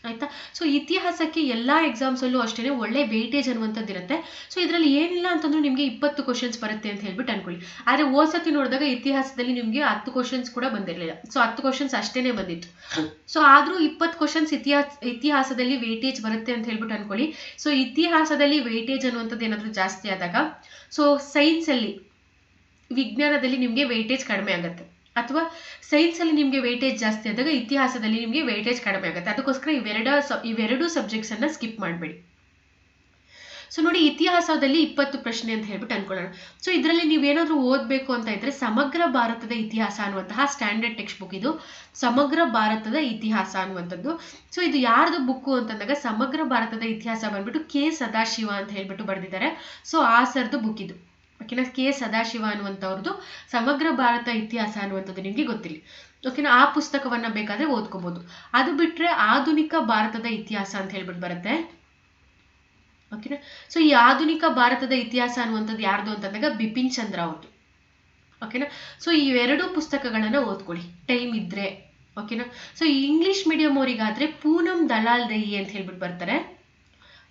Speaker 1: ಆಯ್ತಾ. ಸೊ ಇತಿಹಾಸಕ್ಕೆ ಎಲ್ಲಾ ಎಕ್ಸಾಮ್ಸ್ ಅಲ್ಲೂ ಅಷ್ಟೇ ಒಳ್ಳೆ ವೇಟೇಜ್ ಅನ್ನುವಂಥದ್ದು ಇರುತ್ತೆ. ಸೊ ಇದರಲ್ಲಿ ಏನಿಲ್ಲ ಅಂತಂದ್ರೂ ನಿಮಗೆ 20 ಕ್ವಶನ್ಸ್ ಬರುತ್ತೆ ಅಂತ ಹೇಳ್ಬಿಟ್ಟು ಅನ್ಕೊಳ್ಳಿ. ಆದ್ರೆ ಹೋದ್ಸತಿ ನೋಡಿದಾಗ ಇತಿಹಾಸದಲ್ಲಿ ನಿಮಗೆ 10 ಕ್ವಶನ್ಸ್ ಕೂಡ ಬಂದಿರಲಿಲ್ಲ. ಸೊ 10 ಕ್ವಶನ್ಸ್ ಅಷ್ಟೇನೆ ಬಂದಿತ್ತು. ಸೊ ಆದ್ರೂ 20 ಕ್ವಶನ್ಸ್ ಇತಿಹಾಸದಲ್ಲಿ ವೇಟೇಜ್ ಬರುತ್ತೆ ಅಂತ ಹೇಳ್ಬಿಟ್ಟು ಅನ್ಕೊಳ್ಳಿ. ಸೊ ಇತಿಹಾಸದಲ್ಲಿ ವೇಟೇಜ್ ಅನ್ನುವಂಥದ್ದು ಏನಾದ್ರೂ ಜಾಸ್ತಿ ಆದಾಗ ಸೊ ಸೈನ್ಸ್ ಅಲ್ಲಿ, ವಿಜ್ಞಾನದಲ್ಲಿ ನಿಮಗೆ ವೇಟೇಜ್ ಕಡಿಮೆ ಆಗುತ್ತೆ. ಅಥವಾ ಸೈನ್ಸ್ ಅಲ್ಲಿ ನಿಮಗೆ ವೇಟೇಜ್ ಜಾಸ್ತಿ ಆದಾಗ ಇತಿಹಾಸದಲ್ಲಿ ನಿಮಗೆ ವೇಟೇಜ್ ಕಡಿಮೆ ಆಗುತ್ತೆ. ಅದಕ್ಕೋಸ್ಕರ ಇವೆರಡು ಸಬ್ಜೆಕ್ಟ್ಸ್ ಅನ್ನ ಸ್ಕಿಪ್ ಮಾಡಬೇಡಿ. ಸೊ ನೋಡಿ, ಇತಿಹಾಸದಲ್ಲಿ 20 ಪ್ರಶ್ನೆ ಅಂತ ಹೇಳ್ಬಿಟ್ಟು ಅನ್ಕೊಳ್ಳೋಣ. ಸೊ ಇದರಲ್ಲಿ ನೀವೇನಾದ್ರೂ ಓದ್ಬೇಕು ಅಂತ ಇದ್ರೆ ಸಮಗ್ರ ಭಾರತದ ಇತಿಹಾಸ ಅನ್ನುವಂತಹ ಸ್ಟ್ಯಾಂಡರ್ಡ್ ಟೆಕ್ಸ್ಟ್ ಬುಕ್ ಇದು. ಸಮಗ್ರ ಭಾರತದ ಇತಿಹಾಸ ಅನ್ನುವಂಥದ್ದು. ಸೊ ಇದು ಯಾರ್ದು ಬುಕ್ಕು ಅಂತಂದಾಗ ಸಮಗ್ರ ಭಾರತದ ಇತಿಹಾಸ ಬಂದ್ಬಿಟ್ಟು K ಸದಾಶಿವ ಅಂತ ಹೇಳ್ಬಿಟ್ಟು ಬರೆದಿದ್ದಾರೆ. ಸೊ ಆ ಸರ್ದು ಬುಕ್ ಇದು. ಓಕೆನಾ. K ಸದಾಶಿವ ಅನ್ನುವಂಥವ್ರದ್ದು ಸಮಗ್ರ ಭಾರತ ಇತಿಹಾಸ ಅನ್ನುವಂಥದ್ದು ನಿಮಗೆ ಗೊತ್ತಿಲ್ಲ. ಓಕೆನಾ. ಆ ಪುಸ್ತಕವನ್ನ ಬೇಕಾದ್ರೆ ಓದ್ಕೋಬಹುದು. ಅದು ಬಿಟ್ರೆ ಆಧುನಿಕ ಭಾರತದ ಇತಿಹಾಸ ಅಂತ ಹೇಳ್ಬಿಟ್ಟು ಬರುತ್ತೆ. ಓಕೆನಾ. ಸೊ ಈ ಆಧುನಿಕ ಭಾರತದ ಇತಿಹಾಸ ಅನ್ನುವಂಥದ್ದು ಯಾರ್ದು ಅಂತಂದಾಗ ಬಿಪಿನ್ ಚಂದ್ರ ಅವ್ರದ್ದು. ಓಕೆನಾ. ಸೊ ಈ 2 ಪುಸ್ತಕಗಳನ್ನ ಓದ್ಕೊಳ್ಳಿ ಟೈಮ್ ಇದ್ರೆ. ಓಕೆನಾ. ಸೊ ಇಂಗ್ಲಿಷ್ ಮೀಡಿಯಂ ಅವರಿಗಾದ್ರೆ ಪೂನಂ ದಲಾಲ್ ದಯಿ ಅಂತ ಹೇಳ್ಬಿಟ್ಟು ಬರ್ತಾರೆ,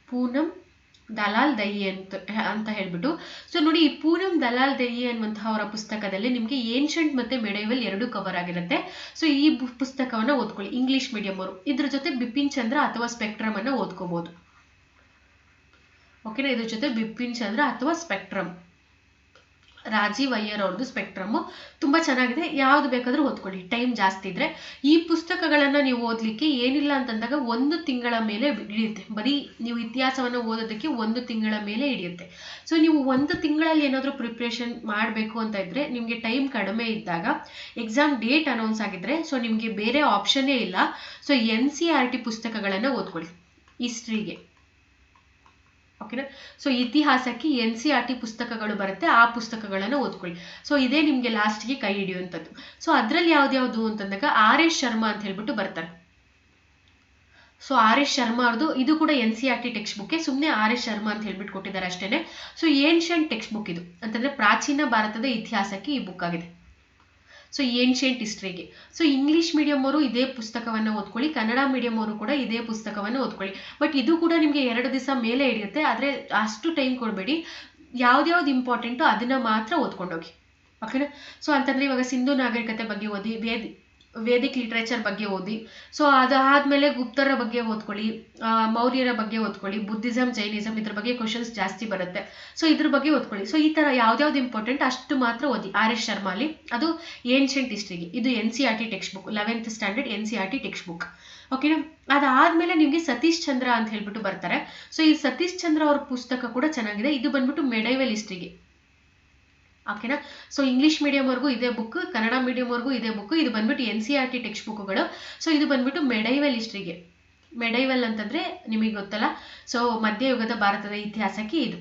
Speaker 1: ಪೂನಂ ದಲಾಲ್ ದಯಿ ಅಂತ ಹೇಳ್ಬಿಟ್ಟು. ಸೊ ನೋಡಿ, ಈ ಪೂನಂ ದಲಾಲ್ ದಯಿ ಅನ್ನುವಂತಹ ಅವರ ಪುಸ್ತಕದಲ್ಲಿ ನಿಮಗೆ ಏನ್ಷಂಟ್ ಮತ್ತೆ ಮೆಡೈವಲ್ ಎರಡು ಕವರ್ ಆಗಿರುತ್ತೆ. ಸೊ ಈ ಪುಸ್ತಕವನ್ನ ಓದ್ಕೊಳ್ಳಿ ಇಂಗ್ಲಿಷ್ ಮೀಡಿಯಂ ಅವರು. ಇದ್ರ ಜೊತೆ ಬಿಪಿನ್ ಚಂದ್ರ ಅಥವಾ ಸ್ಪೆಕ್ಟ್ರಮ್ ಅನ್ನ ಓದ್ಕೋಬಹುದು. ಓಕೆನಾ, ಇದ್ರ ಜೊತೆ ಬಿಪಿನ್ ಚಂದ್ರ ಅಥವಾ ಸ್ಪೆಕ್ಟ್ರಮ್, ರಾಜೀವ್ ಅಯ್ಯರ್ ಅವ್ರದ್ದು ಸ್ಪೆಕ್ಟ್ರಮ್ ತುಂಬಾ ಚೆನ್ನಾಗಿದೆ. ಯಾವ್ದು ಬೇಕಾದ್ರೂ ಓದ್ಕೊಳ್ಳಿ, ಟೈಮ್ ಜಾಸ್ತಿ ಇದ್ರೆ. ಈ ಪುಸ್ತಕಗಳನ್ನ ನೀವು ಓದ್ಲಿಕ್ಕೆ ಏನಿಲ್ಲ ಅಂತಂದಾಗ 1 ತಿಂಗಳ ಮೇಲೆ ಹಿಡಿಯುತ್ತೆ. ಬರೀ ನೀವು ಇತಿಹಾಸವನ್ನು ಓದೋದಕ್ಕೆ 1 ತಿಂಗಳ ಮೇಲೆ ಹಿಡಿಯುತ್ತೆ. ಸೊ ನೀವು 1 ತಿಂಗಳಲ್ಲಿ ಏನಾದರೂ ಪ್ರಿಪ್ರೇಷನ್ ಮಾಡಬೇಕು ಅಂತ ಇದ್ರೆ, ನಿಮಗೆ ಟೈಮ್ ಕಡಿಮೆ ಇದ್ದಾಗ, ಎಕ್ಸಾಮ್ ಡೇಟ್ ಅನೌನ್ಸ್ ಆಗಿದ್ರೆ, ಸೊ ನಿಮಗೆ ಬೇರೆ ಆಪ್ಷನ್ನೇ ಇಲ್ಲ. ಸೊ NCERT ಪುಸ್ತಕಗಳನ್ನ ಓದ್ಕೊಳ್ಳಿ ಹಿಸ್ಟ್ರಿಗೆ. ಓಕೆನಾ. ಸೊ ಇತಿಹಾಸಕ್ಕೆ NCERT ಪುಸ್ತಕಗಳು ಬರುತ್ತೆ, ಆ ಪುಸ್ತಕಗಳನ್ನು ಓದ್ಕೊಳ್ಳಿ. ಸೊ ಇದೇ ನಿಮ್ಗೆ ಲಾಸ್ಟ್ಗೆ ಕೈ ಹಿಡಿಯುವಂಥದ್ದು. ಸೊ ಅದ್ರಲ್ಲಿ ಯಾವ್ದ್ಯಾವ್ದು ಅಂತಂದಾಗ RS ಶರ್ಮಾ ಅಂತ ಹೇಳ್ಬಿಟ್ಟು ಬರ್ತಾರೆ. ಸೊ RS ಶರ್ಮಾ ಅವ್ರದ್ದು ಇದು ಕೂಡ NCERT ಟೆಕ್ಸ್ಟ್ ಬುಕ್, ಸುಮ್ಮನೆ RS ಶರ್ಮಾ ಅಂತ ಹೇಳ್ಬಿಟ್ಟು ಕೊಟ್ಟಿದ್ದಾರೆ ಅಷ್ಟೇನೆ. ಸೊ ಏನ್ಷಂಟ್ ಟೆಕ್ಸ್ಟ್ ಬುಕ್ ಇದು, ಅಂತಂದ್ರೆ ಪ್ರಾಚೀನ ಭಾರತದ ಇತಿಹಾಸಕ್ಕೆ ಈ ಬುಕ್ ಆಗಿದೆ. ಸೊ ಏನ್ಷಿಯಂಟ್ ಹಿಸ್ಟ್ರಿಗೆ. ಸೊ ಇಂಗ್ಲಿಷ್ ಮೀಡಿಯಂ ಅವರು ಇದೇ ಪುಸ್ತಕವನ್ನು ಓದ್ಕೊಳ್ಳಿ, ಕನ್ನಡ ಮೀಡಿಯಂ ಅವರು ಕೂಡ ಇದೇ ಪುಸ್ತಕವನ್ನು ಓದ್ಕೊಳ್ಳಿ. ಬಟ್ ಇದು ಕೂಡ ನಿಮಗೆ 2 ದಿವಸ ಮೇಲೆ ಹಿಡಿಯುತ್ತೆ, ಆದರೆ ಅಷ್ಟು ಟೈಮ್ ಕೊಡಬೇಡಿ. ಯಾವ್ದ್ಯಾವ್ದು ಇಂಪಾರ್ಟೆಂಟು ಅದನ್ನ ಮಾತ್ರ ಓದ್ಕೊಂಡೋಗಿ. ಓಕೆನಾ. ಸೊ ಅಂತಂದ್ರೆ ಇವಾಗ ಸಿಂಧು ನಾಗರಿಕತೆ ಬಗ್ಗೆ ಓದಿ, ವೇದಿಕ್ ಲಿಟ್ರೇಚರ್ ಬಗ್ಗೆ ಓದಿ. ಸೊ ಅದಾದ್ಮೇಲೆ ಗುಪ್ತರ ಬಗ್ಗೆ ಓದ್ಕೊಳ್ಳಿ, ಮೌರ್ಯರ ಬಗ್ಗೆ ಓದ್ಕೊಳ್ಳಿ, ಬುದ್ಧಿಸಮ್, ಜೈನಿಸಮ್ ಇದ್ರ ಬಗ್ಗೆ ಕ್ವಶನ್ಸ್ ಜಾಸ್ತಿ ಬರುತ್ತೆ. ಸೊ ಇದ್ರ ಬಗ್ಗೆ ಓದ್ಕೊಳ್ಳಿ. ಸೊ ಈ ತರ ಯಾವ್ದ್ಯಾವ್ದು ಇಂಪಾರ್ಟೆಂಟ್ ಅಷ್ಟು ಮಾತ್ರ ಓದಿ. RS ಶರ್ಮಾಲಿ ಅದು ಏನ್ಷಂಟ್ ಹಿಸ್ಟ್ರಿಗೆ. ಇದು NCERT text book, 11th standard NCERT text book. ಓಕೆನಾ. ಅದಾದ್ಮೇಲೆ ನಿಮ್ಗೆ ಸತೀಶ್ ಚಂದ್ರ ಅಂತ ಹೇಳ್ಬಿಟ್ಟು ಬರ್ತಾರೆ. ಸೊ ಈ ಸತೀಶ್ ಚಂದ್ರ ಅವ್ರ ಪುಸ್ತಕ ಕೂಡ ಚೆನ್ನಾಗಿದೆ. ಇದು ಬಂದ್ಬಿಟ್ಟು ಮೆಡೈವಲ್ ಹಿಸ್ಟ್ರಿಗೆ. ಓಕೆನಾ. ಸೊ ಇಂಗ್ಲಿಷ್ ಮೀಡಿಯಂ ವರ್ಗೂ ಇದೇ ಬುಕ್, ಕನ್ನಡ ಮೀಡಿಯಂ ವರ್ಗೂ ಇದೇ ಬುಕ್. ಇದು ಬಂದ್ಬಿಟ್ಟು NCERT ಟೆಕ್ಸ್ಟ್ ಬುಕ್ಗಳು. ಸೊ ಇದು ಬಂದ್ಬಿಟ್ಟು ಮೆಡೈವಲ್ ಹಿಸ್ಟ್ರಿಗೆ. ಮೆಡೈವಲ್ ಅಂತಂದ್ರೆ ನಿಮಗೆ ಗೊತ್ತಲ್ಲ, ಸೊ ಮಧ್ಯಯುಗದ ಭಾರತದ ಇತಿಹಾಸಕ್ಕೆ ಇದು.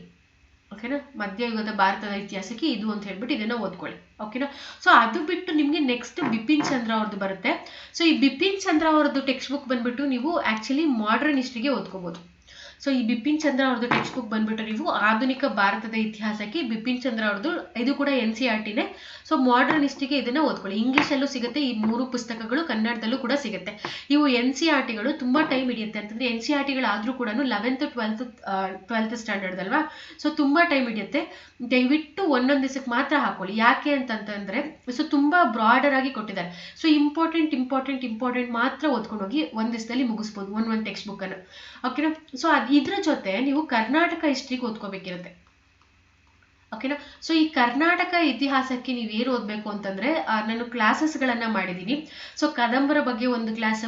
Speaker 1: ಓಕೆನಾ, ಮಧ್ಯಯುಗದ ಭಾರತದ ಇತಿಹಾಸಕ್ಕೆ ಇದು ಅಂತ ಹೇಳ್ಬಿಟ್ಟು ಇದನ್ನ ಓದ್ಕೊಳ್ಳಿ. ಓಕೆನಾ. ಸೊ ಅದು ಬಿಟ್ಟು ನಿಮ್ಗೆ ನೆಕ್ಸ್ಟ್ ಬಿಪಿನ್ ಚಂದ್ರ ಅವ್ರದ್ದು ಬರುತ್ತೆ. ಸೊ ಈ ಬಿಪಿನ್ ಚಂದ್ರ ಅವ್ರದ್ದು ಟೆಕ್ಸ್ಟ್ ಬುಕ್ ಬಂದ್ಬಿಟ್ಟು ನೀವು ಆಕ್ಚುಲಿ ಮಾಡರ್ನ್ ಹಿಸ್ಟ್ರಿಗೆ ಓದ್ಕೋಬಹುದು. ಸೊ ಈ ಬಿಪಿನ್ ಚಂದ್ರ ಅವ್ರದ್ದು ಟೆಕ್ಸ್ಟ್ ಬುಕ್ ಬಂದ್ಬಿಟ್ಟು ನೀವು ಆಧುನಿಕ ಭಾರತದ ಇತಿಹಾಸಕ್ಕೆ ಬಿಪಿನ್ ಚಂದ್ರ ಅವ್ರದ್ದು, ಇದು ಕೂಡ NCERTನೇ. ಸೊ ಮಾಡರ್ನ್ ಹಿಸ್ಟ್ರಿಗೆ ಇದನ್ನ ಓದ್ಕೊಳ್ಳಿ. ಇಂಗ್ಲಿಷಲ್ಲೂ ಸಿಗುತ್ತೆ ಈ 3 ಪುಸ್ತಕಗಳು, ಕನ್ನಡದಲ್ಲೂ ಕೂಡ ಸಿಗುತ್ತೆ. ಇವು NCERTಗಳು ತುಂಬಾ ಟೈಮ್ ಹಿಡಿಯುತ್ತೆ. ಅಂತಂದ್ರೆ NCERTಗಳಾದ್ರೂ ಕೂಡ 11th 12th ಸ್ಟ್ಯಾಂಡರ್ಡ್ ಅಲ್ವಾ. ಸೊ ತುಂಬಾ ಟೈಮ್ ಹಿಡಿಯುತ್ತೆ. ದಯವಿಟ್ಟು ಒಂದೊಂದು ದಿವಸಕ್ಕೆ ಮಾತ್ರ ಹಾಕೊಳ್ಳಿ. ಯಾಕೆ ಅಂತಂತಂದ್ರೆ ಸೊ ತುಂಬಾ ಬ್ರಾಡರ್ ಆಗಿ ಕೊಟ್ಟಿದ್ದಾರೆ. ಸೊ ಇಂಪಾರ್ಟೆಂಟ್ ಮಾತ್ರ ಓದ್ಕೊಂಡು ಹೋಗಿ ಒಂದ್ ದಿವಸದಲ್ಲಿ ಮುಗಿಸ್ಬೋದು ಒಂದೊಂದು ಟೆಕ್ಸ್ಟ್ ಬುಕ್ ಅನ್ನು. ಓಕೆನಾ. ಸೊ ಇದ್ರ ಜೊತೆ ನೀವು ಕರ್ನಾಟಕ ಹಿಸ್ಟ್ರಿಗೆ ಓದ್ಕೋಬೇಕಿರುತ್ತೆ. ಓಕೆನಾ. ಸೊ ಈ ಕರ್ನಾಟಕ ಇತಿಹಾಸಕ್ಕೆ ನೀವು ಏನು ಓದ್ಬೇಕು ಅಂತಂದ್ರೆ, ನಾನು ಕ್ಲಾಸಸ್ಗಳನ್ನ ಮಾಡಿದ್ದೀನಿ. ಸೊ ಕದಂಬರ ಬಗ್ಗೆ ಒಂದು ಕ್ಲಾಸ್,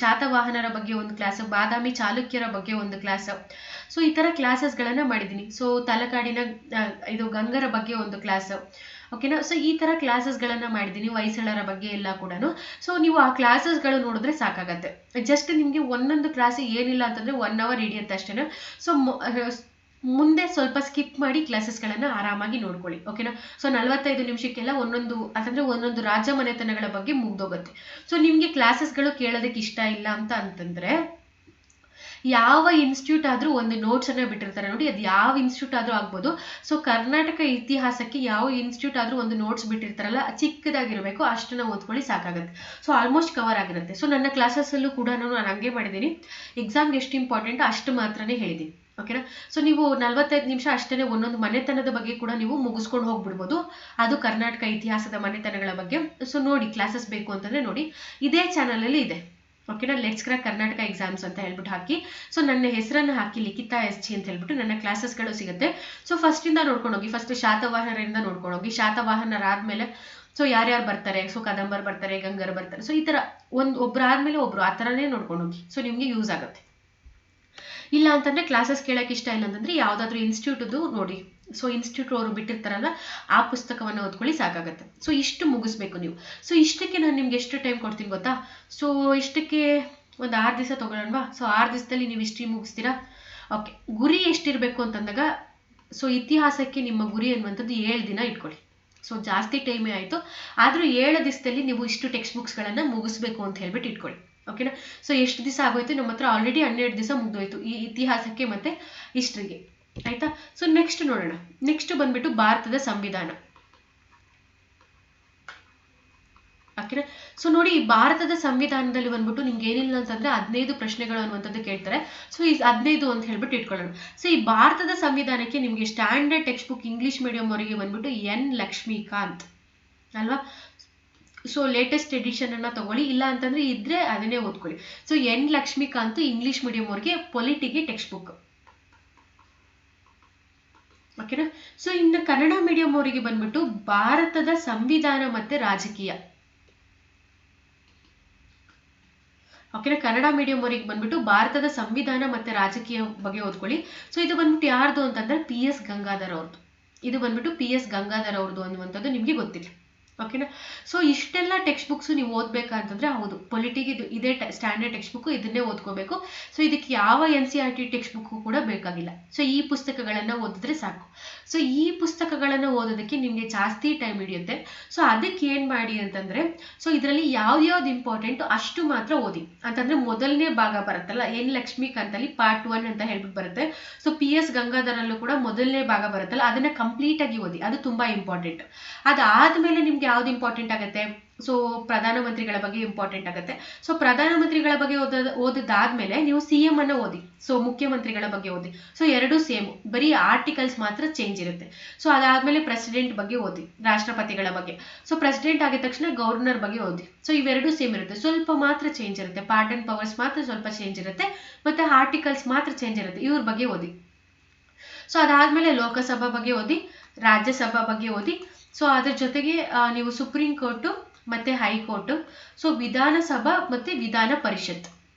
Speaker 1: ಶಾತವಾಹನರ ಬಗ್ಗೆ ಒಂದು ಕ್ಲಾಸ್, ಬಾದಾಮಿ ಚಾಲುಕ್ಯರ ಬಗ್ಗೆ ಒಂದು ಕ್ಲಾಸ್. ಸೊ ಈ ತರ ಕ್ಲಾಸಸ್ಗಳನ್ನ ಮಾಡಿದ್ದೀನಿ. ಸೊ ತಲಕಾಡಿನ ಇದು ಗಂಗರ ಬಗ್ಗೆ ಒಂದು ಕ್ಲಾಸ್. ಓಕೆನಾ. ಸೊ ಈ ತರ ಕ್ಲಾಸಸ್ಗಳನ್ನ ಮಾಡಿದ್ದೀನಿ, ಹೊಯ್ಸಳರ ಬಗ್ಗೆ ಎಲ್ಲ ಕೂಡ. ಸೊ ನೀವು ಆ ಕ್ಲಾಸಸ್ಗಳು ನೋಡಿದ್ರೆ ಸಾಕಾಗತ್ತೆ. ಜಸ್ಟ್ ನಿಮ್ಗೆ ಒಂದೊಂದು ಕ್ಲಾಸ್ ಏನಿಲ್ಲ ಅಂತಂದ್ರೆ 1 hour ಹಿಡಿಯುತ್ತೆ ಅಷ್ಟೇನೆ. ಸೊ ಮುಂದೆ ಸ್ವಲ್ಪ ಸ್ಕಿಪ್ ಮಾಡಿ ಕ್ಲಾಸಸ್ಗಳನ್ನ ಆರಾಮಾಗಿ ನೋಡ್ಕೊಳ್ಳಿ. ಓಕೆನಾ. ಸೊ 45 ನಿಮಿಷಕ್ಕೆಲ್ಲ ಒಂದೊಂದು ರಾಜ ಮನೆತನಗಳ ಬಗ್ಗೆ ಮುಗ್ದೋಗುತ್ತೆ. ಸೊ ನಿಮ್ಗೆ ಕ್ಲಾಸಸ್ಗಳು ಕೇಳೋದಕ್ಕೆ ಇಷ್ಟ ಇಲ್ಲ ಅಂತಂದ್ರೆ, ಯಾವ ಇನ್ಸ್ಟಿಟ್ಯೂಟ್ ಆದ್ರೂ ಒಂದು ನೋಟ್ಸ್ ಅನ್ನ ಬಿಟ್ಟಿರ್ತಾರೆ ನೋಡಿ, ಅದು ಯಾವ ಇನ್ಸ್ಟಿಟ್ಯೂಟ್ ಆದ್ರೂ ಆಗ್ಬೋದು. ಸೊ ಕರ್ನಾಟಕ ಇತಿಹಾಸಕ್ಕೆ ಯಾವ ಇನ್ಸ್ಟಿಟ್ಯೂಟ್ ಆದ್ರೂ ಒಂದು ನೋಟ್ಸ್ ಬಿಟ್ಟಿರ್ತಾರಲ್ಲ, ಚಿಕ್ಕದಾಗಿರ್ಬೇಕು, ಅಷ್ಟನ್ನ ಓದ್ಕೊಳ್ಳಿ ಸಾಕಾಗುತ್ತೆ. ಸೊ ಆಲ್ಮೋಸ್ಟ್ ಕವರ್ ಆಗಿರುತ್ತೆ. ಸೊ ನನ್ನ ಕ್ಲಾಸಸ್ ಅಲ್ಲೂ ಕೂಡ ನಾನು ಹಂಗೆ ಮಾಡಿದ್ದೀನಿ. ಎಕ್ಸಾಮ್ಗೆ ಎಷ್ಟು ಇಂಪಾರ್ಟೆಂಟ್ ಅಷ್ಟು ಮಾತ್ರನೇ ಹೇಳಿದ್ದೀನಿ. ಓಕೆನಾ. ಸೊ ನೀವು 45 ನಿಮಿಷ ಅಷ್ಟೇ ಒಂದೊಂದು ಮನೆತನದ ಬಗ್ಗೆ ಕೂಡ ನೀವು ಮುಗಿಸ್ಕೊಂಡು ಹೋಗ್ಬಿಡ್ಬೋದು. ಅದು ಕರ್ನಾಟಕ ಇತಿಹಾಸದ ಮನೆತನಗಳ ಬಗ್ಗೆ. ಸೊ ನೋಡಿ, ಕ್ಲಾಸಸ್ ಬೇಕು ಅಂತಂದ್ರೆ ನೋಡಿ, ಇದೇ ಚಾನಲ್ ಅಲ್ಲಿ ಇದೆ. ಓಕೆನಾ. ಲೆಟ್ಸ್ ಕ್ರ್ಯಾಕ್ ಕರ್ನಾಟಕ ಎಕ್ಸಾಮ್ಸ್ ಅಂತ ಹೇಳ್ಬಿಟ್ಟು ಹಾಕಿ, ಸೊ ನನ್ನ ಹೆಸರನ್ನ ಹಾಕಿ ಲಿಖಿತಾ SG ಅಂತ ಹೇಳ್ಬಿಟ್ಟು ನನ್ನ ಕ್ಲಾಸಸ್ಗಳು ಸಿಗುತ್ತೆ. ಸೊ ಫಸ್ಟಿಂದ ನೋಡ್ಕೊಂಡು ಹೋಗಿ. ಫಸ್ಟ್ ಶಾತವಾಹನರಿಂದ ನೋಡ್ಕೊಂಡು ಹೋಗಿ. ಶಾತವಾಹನರಾದ್ಮೇಲೆ ಸೊ ಯಾರ್ಯಾರು ಬರ್ತಾರೆ, ಸೊ ಕದಂಬರ್ ಬರ್ತಾರೆ, ಗಂಗರ್ ಬರ್ತಾರೆ. ಸೊ ಈ ತರ ಒಬ್ರಾದ್ಮೇಲೆ ಒಬ್ರು ಆ ಥರನೇ ನೋಡ್ಕೊಂಡು ಹೋಗಿ. ಸೊ ನಿಮ್ಗೆ ಯೂಸ್ ಆಗುತ್ತೆ. ಇಲ್ಲ ಅಂತಂದ್ರೆ ಕ್ಲಾಸಸ್ ಕೇಳಕ್ಕೆ ಇಷ್ಟ ಇಲ್ಲ ಅಂತಂದ್ರೆ ಯಾವ್ದಾದ್ರು ಇನ್ಸ್ಟಿಟ್ಯೂಟ್ದು ನೋಡಿ. ಸೊ ಇನ್ಸ್ಟಿಟ್ಯೂಟ್ ಅವರು ಬಿಟ್ಟಿರ್ತಾರಲ್ಲ, ಆ ಪುಸ್ತಕವನ್ನು ಓದ್ಕೊಳ್ಳಿ ಸಾಕಾಗತ್ತೆ. ಸೊ ಇಷ್ಟು ಮುಗಿಸ್ಬೇಕು ನೀವು. ಸೊ ಇಷ್ಟಕ್ಕೆ ನಾನು ನಿಮ್ಗೆ ಎಷ್ಟು ಟೈಮ್ ಕೊಡ್ತೀನಿ ಗೊತ್ತಾ? ಸೊ ಇಷ್ಟಕ್ಕೆ ಒಂದು 6 ದಿವಸ ತಗೊಳ್ಳೋಣವಾ? ಸೊ 6 ದಿವಸದಲ್ಲಿ ನೀವು ಹಿಸ್ಟ್ರಿ ಮುಗಿಸ್ತೀರಾ? ಓಕೆ. ಗುರಿ ಎಷ್ಟಿರ್ಬೇಕು ಅಂತಂದಾಗ, ಸೊ ಇತಿಹಾಸಕ್ಕೆ ನಿಮ್ಮ ಗುರಿ ಅನ್ನುವಂಥದ್ದು 7 ದಿನ ಇಟ್ಕೊಳ್ಳಿ. ಸೊ ಜಾಸ್ತಿ ಟೈಮೇ ಆಯ್ತು, ಆದ್ರೂ 7 ದಿವಸದಲ್ಲಿ ನೀವು ಇಷ್ಟು ಟೆಕ್ಸ್ಟ್ ಬುಕ್ಸ್ಗಳನ್ನ ಮುಗಿಸ್ಬೇಕು ಅಂತ ಹೇಳ್ಬಿಟ್ಟು ಇಟ್ಕೊಳ್ಳಿ. ಓಕೆನಾ. ಸೊ ಎಷ್ಟು ದಿವಸ ಆಗೋಯ್ತು? ನಮ್ಮ ಹತ್ರ ಆಲ್ರೆಡಿ 12 ದಿವಸ ಮುಗ್ದೋಯ್ತು ಈ ಇತಿಹಾಸಕ್ಕೆ ಮತ್ತೆ ಹಿಸ್ಟ್ರಿಗೆ. ಆಯ್ತಾ. ಸೊ ನೆಕ್ಸ್ಟ್ ನೋಡೋಣ. ನೆಕ್ಸ್ಟ್ ಬಂದ್ಬಿಟ್ಟು ಭಾರತದ ಸಂವಿಧಾನ. ಓಕೆನಾ. ಸೊ ನೋಡಿ, ಈ ಭಾರತದ ಸಂವಿಧಾನದಲ್ಲಿ ಬಂದ್ಬಿಟ್ಟು ನಿಮ್ಗೆ ಏನಿಲ್ಲ ಅಂತಂದ್ರೆ 15 ಪ್ರಶ್ನೆಗಳು ಅನ್ನುವಂಥದ್ದು ಕೇಳ್ತಾರೆ. ಸೊ ಈ 15 ಅಂತ ಹೇಳ್ಬಿಟ್ಟು ಇಟ್ಕೊಳ್ಳೋಣ. ಸೊ ಈ ಭಾರತದ ಸಂವಿಧಾನಕ್ಕೆ ನಿಮ್ಗೆ standard text book English medium ಅವರಿಗೆ ಬಂದ್ಬಿಟ್ಟು ಎನ್ ಲಕ್ಷ್ಮೀಕಾಂತ್ ಅಲ್ವಾ. ಸೊ ಲೇಟೆಸ್ಟ್ ಎಡಿಷನ್ ಅನ್ನ ತಗೊಳ್ಳಿ, ಇಲ್ಲ ಅಂತಂದ್ರೆ ಇದ್ರೆ ಅದನ್ನೇ ಓದ್ಕೊಳ್ಳಿ. So N Laxmikanth English medium ಅವ್ರಿಗೆ ಪೊಲಿಟಿಗೆ ಟೆಕ್ಸ್ಟ್ ಬುಕ್. ಓಕೆನಾ. ಸೊ ಇನ್ನು ಕನ್ನಡ ಮೀಡಿಯಂ ಅವರಿಗೆ ಬಂದ್ಬಿಟ್ಟು ಭಾರತದ ಸಂವಿಧಾನ ಮತ್ತೆ ರಾಜಕೀಯ. ಓಕೆನಾ. ಕನ್ನಡ ಮೀಡಿಯಂ ಅವರಿಗೆ ಬಂದ್ಬಿಟ್ಟು ಭಾರತದ ಸಂವಿಧಾನ ಮತ್ತೆ ರಾಜಕೀಯ ಬಗ್ಗೆ ಓದ್ಕೊಳ್ಳಿ. ಸೊ ಇದು ಬಂದ್ಬಿಟ್ಟು ಯಾರ್ದು ಅಂತಂದ್ರೆ PS ಗಂಗಾಧರ್ ಅವ್ರದ್ದು. ಇದು ಬಂದ್ಬಿಟ್ಟು PS ಗಂಗಾಧರ್ ಅವ್ರದ್ದು ಅನ್ನುವಂಥದ್ದು ನಿಮ್ಗೆ ಗೊತ್ತಿಲ್ಲ. ಓಕೆನಾ. ಸೊ ಇಷ್ಟೆಲ್ಲ ಟೆಕ್ಸ್ಟ್ ಬುಕ್ಸ್ ನೀವು ಓದ್ಬೇಕಂತಂದ್ರೆ ಹೌದು, ಪೊಲಿಟಿಗೆ ಇದೇ ಸ್ಟ್ಯಾಂಡರ್ಡ್ ಟೆಕ್ಸ್ಟ್ ಬುಕ್, ಇದನ್ನೇ ಓದ್ಕೋಬೇಕು. ಸೊ ಇದಕ್ಕೆ ಯಾವ NCERT ಟೆಕ್ಸ್ಟ್ ಬುಕ್ ಕೂಡ ಬೇಕಾಗಿಲ್ಲ. ಸೊ ಈ ಪುಸ್ತಕಗಳನ್ನ ಓದಿದ್ರೆ ಸಾಕು. ಸೊ ಈ ಪುಸ್ತಕಗಳನ್ನ ಓದೋದಕ್ಕೆ ನಿಮ್ಗೆ ಜಾಸ್ತಿ ಟೈಮ್ ಹಿಡಿಯುತ್ತೆ. ಸೊ ಅದಕ್ಕೆ ಏನ್ ಮಾಡಿ ಅಂತಂದ್ರೆ, ಸೊ ಇದರಲ್ಲಿ ಯಾವ್ದು ಇಂಪಾರ್ಟೆಂಟ್ ಅಷ್ಟು ಮಾತ್ರ ಓದಿ. ಅಂತಂದ್ರೆ ಮೊದಲನೇ ಭಾಗ ಬರುತ್ತಲ್ಲ, ಎನ್ ಲಕ್ಷ್ಮೀಕಾಂತ್ ಅಲ್ಲಿ ಪಾರ್ಟ್ 1 ಅಂತ ಹೇಳ್ಬಿಟ್ಟು ಬರುತ್ತೆ. ಸೊ PS ಗಂಗಾಧರ್ ಅಲ್ಲೂ ಕೂಡ ಮೊದಲನೇ ಭಾಗ ಬರುತ್ತಲ್ಲ, ಅದನ್ನ ಕಂಪ್ಲೀಟ್ ಆಗಿ ಓದಿ, ಅದು ತುಂಬಾ ಇಂಪಾರ್ಟೆಂಟ್. ಅದಾದ್ಮೇಲೆ ನಿಮ್ಗೆ ಯಾವ್ದು ಇಂಪಾರ್ಟೆಂಟ್ ಆಗುತ್ತೆ, ಸೊ ಪ್ರಧಾನಮಂತ್ರಿಗಳ ಬಗ್ಗೆ ಇಂಪಾರ್ಟೆಂಟ್ ಆಗುತ್ತೆ. ಸೊ ಪ್ರಧಾನಮಂತ್ರಿಗಳ ಬಗ್ಗೆ ಓದಿದಾದ್ಮೇಲೆ ನೀವು CM ಅನ್ನ ಓದಿ. ಸೊ ಮುಖ್ಯಮಂತ್ರಿಗಳ ಬಗ್ಗೆ ಓದಿ. ಸೊ ಎರಡು ಸೇಮ್, ಬರೀ ಆರ್ಟಿಕಲ್ಸ್ ಮಾತ್ರ ಚೇಂಜ್ ಇರುತ್ತೆ. ಸೊ ಅದಾದ್ಮೇಲೆ ಪ್ರೆಸಿಡೆಂಟ್ ಬಗ್ಗೆ ಓದಿ, ರಾಷ್ಟ್ರಪತಿಗಳ ಬಗ್ಗೆ. ಸೊ ಪ್ರೆಸಿಡೆಂಟ್ ಆಗಿದ ತಕ್ಷಣ ಗವರ್ನರ್ ಬಗ್ಗೆ ಓದಿ. ಸೊ ಇವೆರಡು ಸೇಮ್ ಇರುತ್ತೆ, ಸ್ವಲ್ಪ ಮಾತ್ರ ಚೇಂಜ್ ಇರುತ್ತೆ. ಪಾರ್ಡನ್ ಪವರ್ಸ್ ಮಾತ್ರ ಸ್ವಲ್ಪ ಚೇಂಜ್ ಇರುತ್ತೆ, ಮತ್ತೆ ಆರ್ಟಿಕಲ್ಸ್ ಮಾತ್ರ ಚೇಂಜ್ ಇರುತ್ತೆ. ಇವ್ರ ಬಗ್ಗೆ ಓದಿ. ಸೊ ಅದಾದ್ಮೇಲೆ ಲೋಕಸಭಾ ಬಗ್ಗೆ ಓದಿ, ರಾಜ್ಯಸಭಾ ಬಗ್ಗೆ ಓದಿ. ಸೊ ಅದ್ರ ಜೊತೆಗೆ ನೀವು ಸುಪ್ರೀಂ ಕೋರ್ಟು ಮತ್ತೆ ಹೈಕೋರ್ಟು, ಸೊ ವಿಧಾನಸಭಾ ಮತ್ತೆ ವಿಧಾನ ಪರಿಷತ್.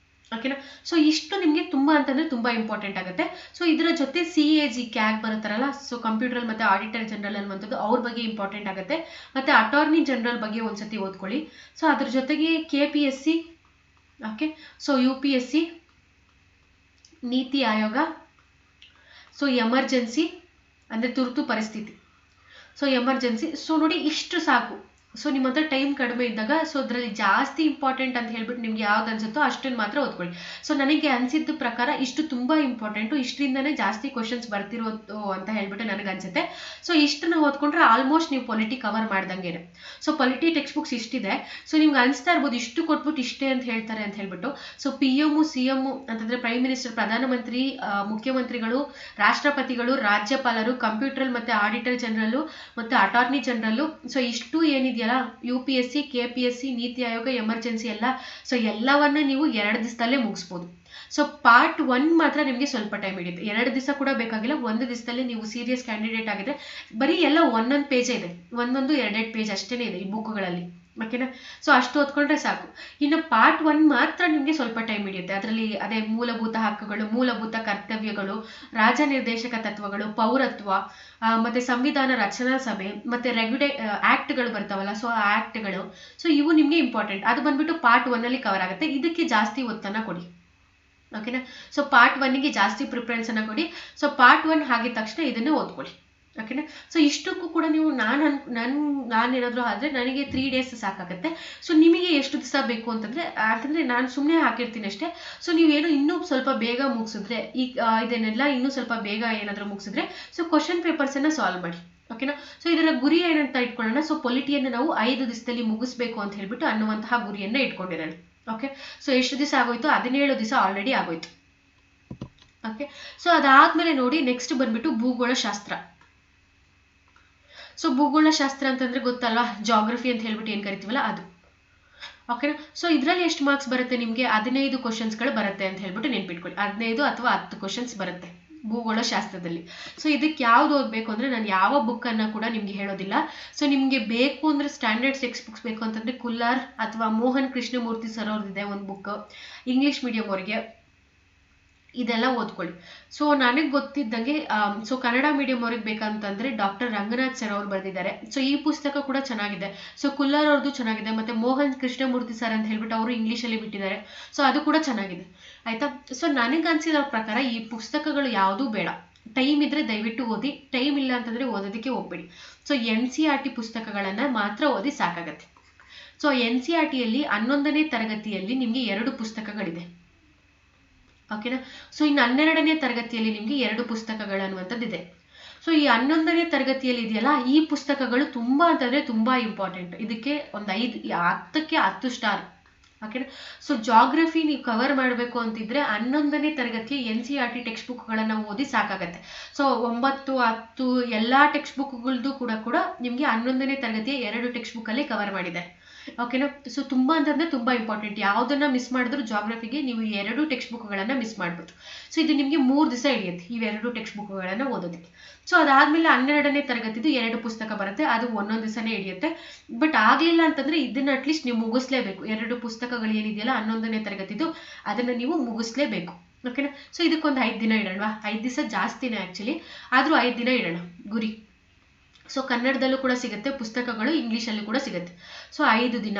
Speaker 1: ಓಕೆನಾ. ಸೊ ಇಷ್ಟು ನಿಮ್ಗೆ ತುಂಬಾ ಅಂತಂದ್ರೆ ತುಂಬಾ ಇಂಪಾರ್ಟೆಂಟ್ ಆಗುತ್ತೆ. ಸೊ ಇದರ ಜೊತೆ CAG ಕ್ಯಾಗ್ ಬರುತ್ತಾರಲ್ಲ, ಸೊ ಕಂಪ್ಯೂಟರ್ ಮತ್ತೆ ಆಡಿಟರ್ ಜನರಲ್ ಅನ್ನುವಂಥದ್ದು, ಅವ್ರ ಬಗ್ಗೆ ಇಂಪಾರ್ಟೆಂಟ್ ಆಗುತ್ತೆ. ಮತ್ತೆ ಅಟಾರ್ನಿ ಜನರಲ್ ಬಗ್ಗೆ ಒಂದ್ಸತಿ ಓದ್ಕೊಳ್ಳಿ. ಸೊ ಅದ್ರ ಜೊತೆಗೆ KPSC, okay, so UPSC, NITI Aayog, so emergency ಅಂದ್ರೆ ತುರ್ತು ಪರಿಸ್ಥಿತಿ, ಸೊ ಎಮರ್ಜೆನ್ಸಿ. ಸೊ ನೋಡಿ, ಇಷ್ಟು ಸಾಕು. ಸೊ ನಿಮ್ಮ ಹತ್ರ ಟೈಮ್ ಕಡಿಮೆ ಇದ್ದಾಗ, ಸೊ ಅದರಲ್ಲಿ ಜಾಸ್ತಿ ಇಂಪಾರ್ಟೆಂಟ್ ಅಂತ ಹೇಳ್ಬಿಟ್ಟು ನಿಮ್ಗೆ ಯಾವ್ದು ಅನ್ಸುತ್ತೋ ಅಷ್ಟನ್ನು ಮಾತ್ರ ಓದ್ಕೊಳ್ಳಿ. ಸೊ ನನಗೆ ಅನ್ಸಿದ್ದ ಪ್ರಕಾರ ಇಷ್ಟು ತುಂಬಾ ಇಂಪಾರ್ಟೆಂಟು, ಇಷ್ಟರಿಂದನೇ ಜಾಸ್ತಿ ಕ್ವಶನ್ಸ್ ಬರ್ತಿರೋದು ಅಂತ ಹೇಳ್ಬಿಟ್ಟು ನನಗೆ ಅನ್ಸುತ್ತೆ. ಸೊ ಇಷ್ಟನ್ನ ಓದ್ಕೊಂಡ್ರೆ ಆಲ್ಮೋಸ್ಟ್ ನೀವು ಪೊಲಿಟಿ ಕವರ್ ಮಾಡ್ದಂಗೆ. ಸೊ ಪೊಲಿಟಿ ಟೆಕ್ಸ್ಟ್ ಬುಕ್ಸ್ ಇಷ್ಟಿದೆ. ಸೊ ನಿಮ್ಗೆ ಅನ್ಸ್ತಾ ಇರ್ಬೋದು ಇಷ್ಟು ಕೊಟ್ಬಿಟ್ಟು ಇಷ್ಟೇ ಅಂತ ಹೇಳ್ತಾರೆ ಅಂತ ಹೇಳ್ಬಿಟ್ಟು. ಸೊ PM, CM ಅಂತಂದ್ರೆ ಪ್ರೈಮ್ ಮಿನಿಸ್ಟರ್, ಪ್ರಧಾನಮಂತ್ರಿ, ಮುಖ್ಯಮಂತ್ರಿಗಳು, ರಾಷ್ಟ್ರಪತಿಗಳು, ರಾಜ್ಯಪಾಲರು, ಕಂಪ್ಯೂಟರ್ ಮತ್ತೆ ಆಡಿಟರ್ ಜನರಲ್ ಮತ್ತೆ ಅಟಾರ್ನಿ ಜನರಲ್. ಸೊ ಇಷ್ಟು ಏನಿದೆಯಲ್ಲ, UPSC, KPSC, NITI Aayog, emergency ಎಲ್ಲ, ಸೊ ಎಲ್ಲವನ್ನ ನೀವು 2 ದಿವಸದಲ್ಲೇ ಮುಗಿಸ್ಬೋದು. ಸೊ ಪಾರ್ಟ್ 1 ಮಾತ್ರ ನಿಮಗೆ ಸ್ವಲ್ಪ ಟೈಮ್ ಹಿಡಿಯುತ್ತೆ. 2 ದಿವಸ ಕೂಡ ಬೇಕಾಗಿಲ್ಲ, 1 ದಿವಸದಲ್ಲಿ ನೀವು ಸೀರಿಯಸ್ ಕ್ಯಾಂಡಿಡೇಟ್ ಆಗಿದ್ರೆ ಬರೀ ಎಲ್ಲ ಒಂದೊಂದು ಪೇಜೇ ಇದೆ, ಒಂದೊಂದು 2 ಪೇಜ್ ಅಷ್ಟೇನೆ ಇದೆ ಈ ಬುಕ್ಗಳಲ್ಲಿ. ಓಕೆನಾ. ಸೊ ಅಷ್ಟು ಓದ್ಕೊಂಡ್ರೆ ಸಾಕು. ಇನ್ನು ಪಾರ್ಟ್ 1 ಮಾತ್ರ ನಿಮಗೆ ಸ್ವಲ್ಪ ಟೈಮ್ ಹಿಡಿಯುತ್ತೆ. ಅದರಲ್ಲಿ ಅದೇ ಮೂಲಭೂತ ಹಕ್ಕುಗಳು, ಮೂಲಭೂತ ಕರ್ತವ್ಯಗಳು, ರಾಜನಿರ್ದೇಶಕ ತತ್ವಗಳು, ಪೌರತ್ವ, ಮತ್ತೆ ಸಂವಿಧಾನ ರಚನಾ ಸಭೆ, ಮತ್ತೆ ಆಕ್ಟ್ಗಳು ಬರ್ತಾವಲ್ಲ, ಸೊ ಆ ಆಕ್ಟ್ಗಳು. ಸೊ ಇವು ನಿಮ್ಗೆ ಇಂಪಾರ್ಟೆಂಟ್. ಅದು ಬಂದ್ಬಿಟ್ಟು ಪಾರ್ಟ್ 1 ಅಲ್ಲಿ ಕವರ್ ಆಗುತ್ತೆ. ಇದಕ್ಕೆ ಜಾಸ್ತಿ ಒತ್ತನ್ನ ಕೊಡಿ. ಓಕೆನಾ. ಸೊ ಪಾರ್ಟ್ 1ಗೆ ಜಾಸ್ತಿ ಪ್ರಿಫರೆನ್ಸ್ ಅನ್ನ ಕೊಡಿ. ಸೊ ಪಾರ್ಟ್ 1 ಆಗಿದ ತಕ್ಷಣ ಇದನ್ನೇ ಓದ್ಕೊಳ್ಳಿ. ಓಕೆನಾ. ಸೊ ಇಷ್ಟಕ್ಕೂ ಕೂಡ ನೀವು ನಾನೇನಾದ್ರೂ ಆದ್ರೆ ನನಗೆ 3 ಡೇಸ್ ಸಾಕಾಗುತ್ತೆ. ಸೊ ನಿಮಗೆ ಎಷ್ಟು ದಿವಸ ಬೇಕು ಅಂತಂದ್ರೆ ನಾನು ಸುಮ್ಮನೆ ಹಾಕಿರ್ತೀನಿ ಅಷ್ಟೇ. ಸೊ ನೀವೇನು ಇನ್ನೂ ಸ್ವಲ್ಪ ಬೇಗ ಮುಗಿಸಿದ್ರೆ, ಇದನ್ನೆಲ್ಲ ಇನ್ನೂ ಸ್ವಲ್ಪ ಬೇಗ ಏನಾದರೂ ಮುಗಿಸಿದ್ರೆ, ಸೊ ಕ್ವಶನ್ ಪೇಪರ್ಸ್ ಅನ್ನ ಸಾಲ್ವ್ ಮಾಡಿ. ಓಕೆನಾ. ಸೊ ಇದರ ಗುರಿ ಏನಂತ ಇಟ್ಕೊಳ್ಳೋಣ, ಸೊ ಪೊಲಿಟಿಯನ್ನು ನಾವು 5 ದಿವಸದಲ್ಲಿ ಮುಗಿಸ್ಬೇಕು ಅಂತ ಹೇಳ್ಬಿಟ್ಟು ಅನ್ನುವಂತಹ ಗುರಿಯನ್ನ ಇಟ್ಕೊಂಡಿರೋಣ. ಓಕೆ. ಸೊ ಎಷ್ಟು ದಿವಸ ಆಗೋಯ್ತು, 17 ದಿವಸ ಆಲ್ರೆಡಿ ಆಗೋಯ್ತು. ಓಕೆ. ಸೊ ಅದಾದ್ಮೇಲೆ ನೋಡಿ, ನೆಕ್ಸ್ಟ್ ಬಂದ್ಬಿಟ್ಟು ಭೂಗೋಳ ಶಾಸ್ತ್ರ. ಸೊ ಭೂಗೋಳ ಶಾಸ್ತ್ರ ಅಂತಂದ್ರೆ ಗೊತ್ತಲ್ವಾ, ಜಾಗ್ರಫಿ ಅಂತ ಹೇಳ್ಬಿಟ್ಟು ಏನ್ ಕರಿತೀವಲ್ಲ ಅದು. ಓಕೆನಾ. ಸೊ ಇದರಲ್ಲಿ ಎಷ್ಟು ಮಾರ್ಕ್ಸ್ ಬರುತ್ತೆ ನಿಮ್ಗೆ, 15 ಕ್ವಶನ್ಸ್ಗಳು ಬರುತ್ತೆ ಅಂತ ಹೇಳ್ಬಿಟ್ಟು ನೆನ್ಪಿಟ್ಕೊಳ್ಳಿ. 15 ಅಥವಾ 10 ಕ್ವಶನ್ಸ್ ಬರುತ್ತೆ ಭೂಗೋಳ ಶಾಸ್ತ್ರದಲ್ಲಿ. ಸೊ ಇದಕ್ಕೆ ಯಾವ್ದು ಓದ್ಬೇಕು ಅಂದ್ರೆ, ನಾನು ಯಾವ ಬುಕ್ ಅನ್ನ ಕೂಡ ನಿಮ್ಗೆ ಹೇಳೋದಿಲ್ಲ. ಸೊ ನಿಮ್ಗೆ ಬೇಕು ಅಂದ್ರೆ ಸ್ಟ್ಯಾಂಡರ್ಡ್ ಟೆಕ್ಸ್ಟ್ ಬುಕ್ಸ್ ಬೇಕು ಅಂತಂದ್ರೆ ಕುಲ್ಲಾರ್ ಅಥವಾ ಮೋಹನ್ ಕೃಷ್ಣಮೂರ್ತಿ ಸರ್ ಅವ್ರದ್ದಿದೆ ಒಂದು ಬುಕ್, ಇಂಗ್ಲಿಷ್ ಮೀಡಿಯಂ ಅವರಿಗೆ, ಇದೆಲ್ಲ ಓದ್ಕೊಳ್ಳಿ. ಸೊ ನನಗೆ ಗೊತ್ತಿದ್ದಂಗೆ ಸೊ ಕನ್ನಡ ಮೀಡಿಯಂ ಅವ್ರಿಗೆ ಬೇಕಂತಂದ್ರೆ ಡಾಕ್ಟರ್ ರಂಗನಾಥ್ ಸರ್ ಅವ್ರು ಬರೆದಿದ್ದಾರೆ. ಸೊ ಈ ಪುಸ್ತಕ ಕೂಡ ಚೆನ್ನಾಗಿದೆ. ಸೊ ಕುಲ್ಲಾರ್ ಅವ್ರದ್ದು ಚೆನ್ನಾಗಿದೆ, ಮತ್ತೆ ಮೋಹನ್ ಕೃಷ್ಣಮೂರ್ತಿ ಸರ್ ಅಂತ ಹೇಳ್ಬಿಟ್ಟು ಅವರು ಇಂಗ್ಲಿಷಲ್ಲಿ ಬಿಟ್ಟಿದ್ದಾರೆ. ಸೊ ಅದು ಕೂಡ ಚೆನ್ನಾಗಿದೆ, ಆಯ್ತಾ. ಸೊ ನನಗೆ ಅನ್ಸಿದ ಪ್ರಕಾರ ಈ ಪುಸ್ತಕಗಳು ಯಾವುದೂ ಬೇಡ. ಟೈಮ್ ಇದ್ರೆ ದಯವಿಟ್ಟು ಓದಿ, ಟೈಮ್ ಇಲ್ಲ ಅಂತಂದ್ರೆ ಓದೋದಕ್ಕೆ ಹೋಗ್ಬೇಡಿ. ಸೊ NCERT ಪುಸ್ತಕಗಳನ್ನ ಮಾತ್ರ ಓದಿ ಸಾಕಾಗತ್ತೆ. ಸೊ NCERTಯಲ್ಲಿ 11ನೇ ತರಗತಿಯಲ್ಲಿ ನಿಮ್ಗೆ 2 ಪುಸ್ತಕಗಳಿದೆ. ಓಕೆನಾ. ಸೊ ಇನ್ನು 12ನೇ ತರಗತಿಯಲ್ಲಿ ನಿಮ್ಗೆ 2 ಪುಸ್ತಕಗಳು ಅನ್ನುವಂಥದ್ದಿದೆ. ಸೊ ಈ 11ನೇ ತರಗತಿಯಲ್ಲಿ ಇದೆಯಲ್ಲ, ಈ ಪುಸ್ತಕಗಳು ತುಂಬಾ ಅಂತಂದ್ರೆ ತುಂಬಾ ಇಂಪಾರ್ಟೆಂಟ್. ಇದಕ್ಕೆ ಒಂದು 10ಕ್ಕೆ 10 ಸ್ಟಾರ್. ಓಕೆನಾ. ಸೊ ಜಾಗ್ರಫಿ ನೀವು ಕವರ್ ಮಾಡಬೇಕು ಅಂತಿದ್ರೆ 11ನೇ ತರಗತಿಯ NCERT ಟೆಕ್ಸ್ಟ್ ಬುಕ್ಗಳನ್ನು ಓದಿ ಸಾಕಾಗತ್ತೆ. ಸೊ 9, 10 ಎಲ್ಲ ಟೆಕ್ಸ್ಟ್ ಬುಕ್ಗಳದ್ದು ಕೂಡ ನಿಮಗೆ 11ನೇ ತರಗತಿಯ 2 ಟೆಕ್ಸ್ಟ್ ಬುಕ್ಕಲ್ಲಿ ಕವರ್ ಮಾಡಿದೆ. ಓಕೆನಾ. ಸೊ ತುಂಬಾ ಅಂತಂದ್ರೆ ತುಂಬಾ ಇಂಪಾರ್ಟೆಂಟ್. ಯಾವುದನ್ನ ಮಿಸ್ ಮಾಡಿದ್ರು ಜಾಗ್ರಫಿಗೆ ನೀವು 2 ಟೆಕ್ಸ್ಟ್ ಬುಕ್ಗಳನ್ನು ಮಿಸ್ ಮಾಡ್ಬೋದು. ಸೊ ಇದು ನಿಮಗೆ 3 ದಿವಸ ಹಿಡಿಯುತ್ತೆ ಈ 2 ಟೆಕ್ಸ್ಟ್ ಬುಕ್ಗಳನ್ನು ಓದೋದಕ್ಕೆ. ಸೊ ಅದಾದ್ಮೇಲೆ 12ನೇ ತರಗತಿದು 2 ಪುಸ್ತಕ ಬರುತ್ತೆ, ಅದು ಒಂದೊಂದು ದಿವಸನೇ ಹಿಡಿಯುತ್ತೆ. ಬಟ್ ಆಗ್ಲಿಲ್ಲ ಅಂತಂದ್ರೆ ಇದನ್ನ ಅಟ್ಲೀಸ್ಟ್ ನೀವು ಮುಗಿಸ್ಲೇಬೇಕು. 2 ಪುಸ್ತಕಗಳು ಏನಿದೆಯಲ್ಲ 11ನೇ ತರಗತಿದು ಅದನ್ನ ನೀವು ಮುಗಿಸ್ಲೇಬೇಕು. ಓಕೆನಾ. ಸೊ ಇದಕ್ಕೊಂದು 5 ದಿನ ಇಡೋಣ. 5 ದಿವಸ ಜಾಸ್ತಿನೇ ಆಕ್ಚುಲಿ, ಆದ್ರೂ 5 ದಿನ ಇಡೋಣ ಗುರಿ. ಸೊ ಕನ್ನಡದಲ್ಲೂ ಕೂಡ ಸಿಗುತ್ತೆ ಪುಸ್ತಕಗಳು, ಇಂಗ್ಲೀಷಲ್ಲೂ ಕೂಡ ಸಿಗುತ್ತೆ. ಸೊ 5 ದಿನ.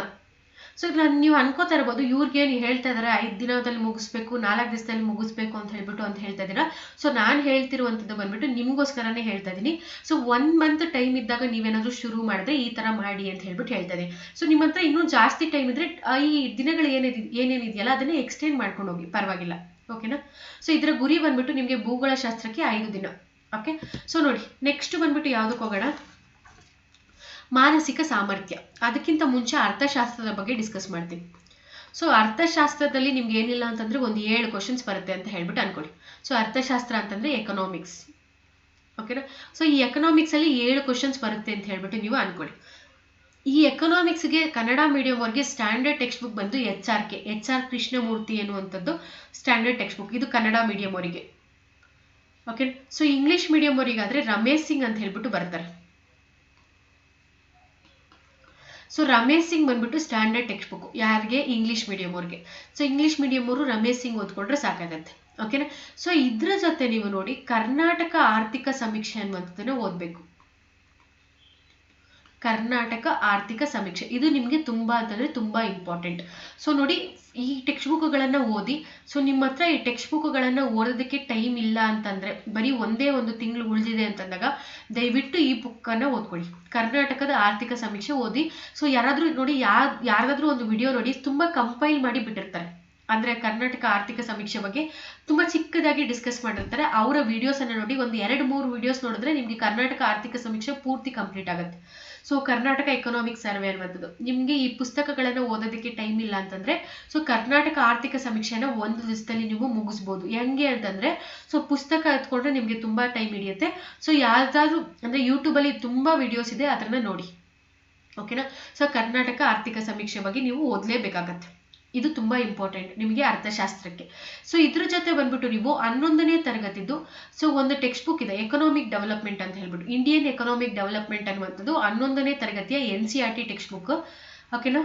Speaker 1: ಸೊ ನೀವು ಅನ್ಕೋತಾ ಇರ್ಬೋದು, ಇವ್ರಿಗೇನು ಹೇಳ್ತಾ ಇದಾರೆ 5 ದಿನದಲ್ಲಿ ಮುಗಿಸ್ಬೇಕು, 4 ದಿವಸದಲ್ಲಿ ಮುಗಿಸ್ಬೇಕು ಅಂತ ಹೇಳ್ತಾ ಇದ್ದೀರಾ. ಸೊ ನಾನು ಹೇಳ್ತಿರುವಂಥದ್ದು ಬಂದ್ಬಿಟ್ಟು ನಿಮ್ಗೋಸ್ಕರನೇ ಹೇಳ್ತಾ ಇದ್ದೀನಿ. ಸೊ 1 ಮಂತ್ ಟೈಮ್ ಇದ್ದಾಗ ನೀವೇನಾದ್ರೂ ಶುರು ಮಾಡಿದ್ರೆ ಈ ತರ ಮಾಡಿ ಅಂತ ಹೇಳ್ಬಿಟ್ಟು ಹೇಳ್ತಾ ಇದ್ದೀನಿ. ಸೊ ನಿಮ್ಮ ಹತ್ರ ಇನ್ನೂ ಜಾಸ್ತಿ ಟೈಮ್ ಇದ್ರೆ ಈ ದಿನಗಳು ಏನೇನಿದೆಯಲ್ಲ ಅದನ್ನೇ ಎಕ್ಸ್ಟೆಂಡ್ ಮಾಡ್ಕೊಂಡು ಹೋಗಿ, ಪರವಾಗಿಲ್ಲ. ಓಕೆನಾ. ಸೊ ಇದರ ಗುರಿ ಬಂದ್ಬಿಟ್ಟು ನಿಮಗೆ ಭೂಗೋಳಶಾಸ್ತ್ರಕ್ಕೆ 5 ದಿನ. ಓಕೆ. ಸೊ ನೋಡಿ, ನೆಕ್ಸ್ಟ್ ಬಂದ್ಬಿಟ್ಟು ಯಾವುದಕ್ಕೆ ಹೋಗೋಣ, ಮಾನಸಿಕ ಸಾಮರ್ಥ್ಯ. ಅದಕ್ಕಿಂತ ಮುಂಚೆ ಅರ್ಥಶಾಸ್ತ್ರದ ಬಗ್ಗೆ ಡಿಸ್ಕಸ್ ಮಾಡ್ತೀನಿ. ಸೊ ಅರ್ಥಶಾಸ್ತ್ರದಲ್ಲಿ ನಿಮ್ಗೆ ಏನಿಲ್ಲ ಅಂತಂದ್ರೆ ಒಂದು 7 ಕ್ವಶನ್ಸ್ ಬರುತ್ತೆ ಅಂತ ಹೇಳ್ಬಿಟ್ಟು ಅನ್ಕೊಳ್ಳಿ. ಸೊ ಅರ್ಥಶಾಸ್ತ್ರ ಅಂತಂದ್ರೆ ಎಕನಾಮಿಕ್ಸ್. ಓಕೆನಾ. ಸೊ ಈ ಎಕನಾಮಿಕ್ಸ್ ಅಲ್ಲಿ 7 ಕ್ವಶನ್ಸ್ ಬರುತ್ತೆ ಅಂತ ಹೇಳ್ಬಿಟ್ಟು ನೀವು ಅನ್ಕೊಳ್ಳಿ. ಈ ಎಕನಾಮಿಕ್ಸ್ಗೆ ಕನ್ನಡ ಮೀಡಿಯಂ ಅವ್ರಿಗೆ ಸ್ಟ್ಯಾಂಡರ್ಡ್ ಟೆಕ್ಸ್ಟ್ ಬುಕ್ ಬಂದು HR ಕೃಷ್ಣಮೂರ್ತಿ ಎನ್ನುವಂಥದ್ದು ಸ್ಟ್ಯಾಂಡರ್ಡ್ ಟೆಕ್ಸ್ಟ್ ಬುಕ್. ಇದು ಕನ್ನಡ ಮೀಡಿಯಂ ಅವರಿಗೆ. ಓಕೆ. ಸೊ ಇಂಗ್ಲಿಷ್ ಮೀಡಿಯಂ ಅವರಿಗಾದ್ರೆ ರಮೇಶ್ ಸಿಂಗ್ ಅಂತ ಹೇಳ್ಬಿಟ್ಟು ಬರ್ತಾರೆ. ಸೊ ರಮೇಶ್ ಸಿಂಗ್ ಬಂದ್ಬಿಟ್ಟು ಸ್ಟ್ಯಾಂಡರ್ಡ್ ಟೆಕ್ಸ್ಟ್ ಬುಕ್ ಯಾರಿಗೆ, ಇಂಗ್ಲಿಷ್ ಮೀಡಿಯಂ ಅವ್ರಿಗೆ. ಸೊ ಇಂಗ್ಲಿಷ್ ಮೀಡಿಯಂ ಅವರು ರಮೇಶ್ ಸಿಂಗ್ ಓದ್ಕೊಂಡ್ರೆ ಸಾಕಾಗತ್ತೆ. ಓಕೆನಾ. ಸೊ ಇದ್ರ ಜೊತೆ ನೀವು ನೋಡಿ ಕರ್ನಾಟಕ ಆರ್ಥಿಕ ಸಮೀಕ್ಷೆ ಅನ್ನುವಂಥದ್ದನ್ನ ಓದ್ಬೇಕು. ಕರ್ನಾಟಕ ಆರ್ಥಿಕ ಸಮೀಕ್ಷೆ ಇದು ನಿಮಗೆ ತುಂಬಾ ಅಂತಂದ್ರೆ ತುಂಬಾ ಇಂಪಾರ್ಟೆಂಟ್. ಸೊ ನೋಡಿ, ಈ ಟೆಕ್ಸ್ಟ್ ಬುಕ್ಗಳನ್ನು ಓದಿ. ಸೊ ನಿಮ್ಮ ಹತ್ರ ಈ ಟೆಕ್ಸ್ಟ್ ಬುಕ್ಗಳನ್ನು ಓದೋದಕ್ಕೆ ಟೈಮ್ ಇಲ್ಲ ಅಂತಂದ್ರೆ, ಬರೀ ಒಂದೇ ಒಂದು ತಿಂಗಳು ಉಳಿದಿದೆ ಅಂತಂದಾಗ ದಯವಿಟ್ಟು ಈ ಬುಕ್ಕನ್ನು ಓದ್ಕೊಳ್ಳಿ, ಕರ್ನಾಟಕದ ಆರ್ಥಿಕ ಸಮೀಕ್ಷೆ ಓದಿ. ಸೊ ಯಾರಾದ್ರೂ ನೋಡಿ, ಯಾರಾದ್ರೂ ಒಂದು ವಿಡಿಯೋ ನೋಡಿ ತುಂಬಾ ಕಂಪೈಲ್ ಮಾಡಿ ಬಿಟ್ಟಿರ್ತಾರೆ, ಅಂದ್ರೆ ಕರ್ನಾಟಕ ಆರ್ಥಿಕ ಸಮೀಕ್ಷೆ ಬಗ್ಗೆ ತುಂಬಾ ಚಿಕ್ಕದಾಗಿ ಡಿಸ್ಕಸ್ ಮಾಡಿರ್ತಾರೆ. ಅವರ ವಿಡಿಯೋಸ್ ಅನ್ನ ನೋಡಿ, ಒಂದು 2-3 ವಿಡಿಯೋಸ್ ನೋಡಿದ್ರೆ ನಿಮ್ಗೆ ಕರ್ನಾಟಕ ಆರ್ಥಿಕ ಸಮೀಕ್ಷೆ ಪೂರ್ತಿ ಕಂಪ್ಲೀಟ್ ಆಗುತ್ತೆ. ಸೊ ಕರ್ನಾಟಕ ಎಕನಾಮಿಕ್ ಸರ್ವೆ ಅನ್ನುವಂಥದ್ದು ನಿಮ್ಗೆ ಈ ಪುಸ್ತಕಗಳನ್ನು ಓದೋದಕ್ಕೆ ಟೈಮ್ ಇಲ್ಲ ಅಂತಂದ್ರೆ, ಸೊ ಕರ್ನಾಟಕ ಆರ್ಥಿಕ ಸಮೀಕ್ಷೆನ 1 ದಿವಸದಲ್ಲಿ ನೀವು ಮುಗಿಸ್ಬೋದು. ಹೆಂಗೆ ಅಂತಂದ್ರೆ, ಸೊ ಪುಸ್ತಕ ಎತ್ಕೊಂಡ್ರೆ ನಿಮ್ಗೆ ತುಂಬಾ ಟೈಮ್ ಹಿಡಿಯುತ್ತೆ. ಸೊ ಯಾವ್ದಾದ್ರು ಅಂದ್ರೆ ಯೂಟ್ಯೂಬ್ ಅಲ್ಲಿ ತುಂಬಾ ವಿಡಿಯೋಸ್ ಇದೆ, ಅದನ್ನ ನೋಡಿ. ಓಕೆನಾ. ಸೊ ಕರ್ನಾಟಕ ಆರ್ಥಿಕ ಸಮೀಕ್ಷೆ ಬಗ್ಗೆ ನೀವು ಓದ್ಲೇಬೇಕಾಗತ್ತೆ. ಇದು ತುಂಬಾ ಇಂಪಾರ್ಟೆಂಟ್ ನಿಮಗೆ ಅರ್ಥಶಾಸ್ತ್ರಕ್ಕೆ. ಸೊ ಇದ್ರ ಜೊತೆ ಬಂದ್ಬಿಟ್ಟು ನೀವು 11ನೇ ತರಗತಿದು ಸೊ ಒಂದು ಟೆಕ್ಸ್ಟ್ ಬುಕ್ ಇದೆ, ಎಕನಾಮಿಕ್ ಡೆವಲಪ್ಮೆಂಟ್ ಅಂತ ಹೇಳ್ಬಿಟ್ಟು, ಇಂಡಿಯನ್ ಎಕನಾಮಿಕ್ ಡೆವಲಪ್ಮೆಂಟ್ ಅನ್ನುವಂಥದ್ದು 11ನೇ ತರಗತಿಯ NCERT ಟೆಕ್ಸ್ಟ್ ಬುಕ್. ಓಕೆನಾ.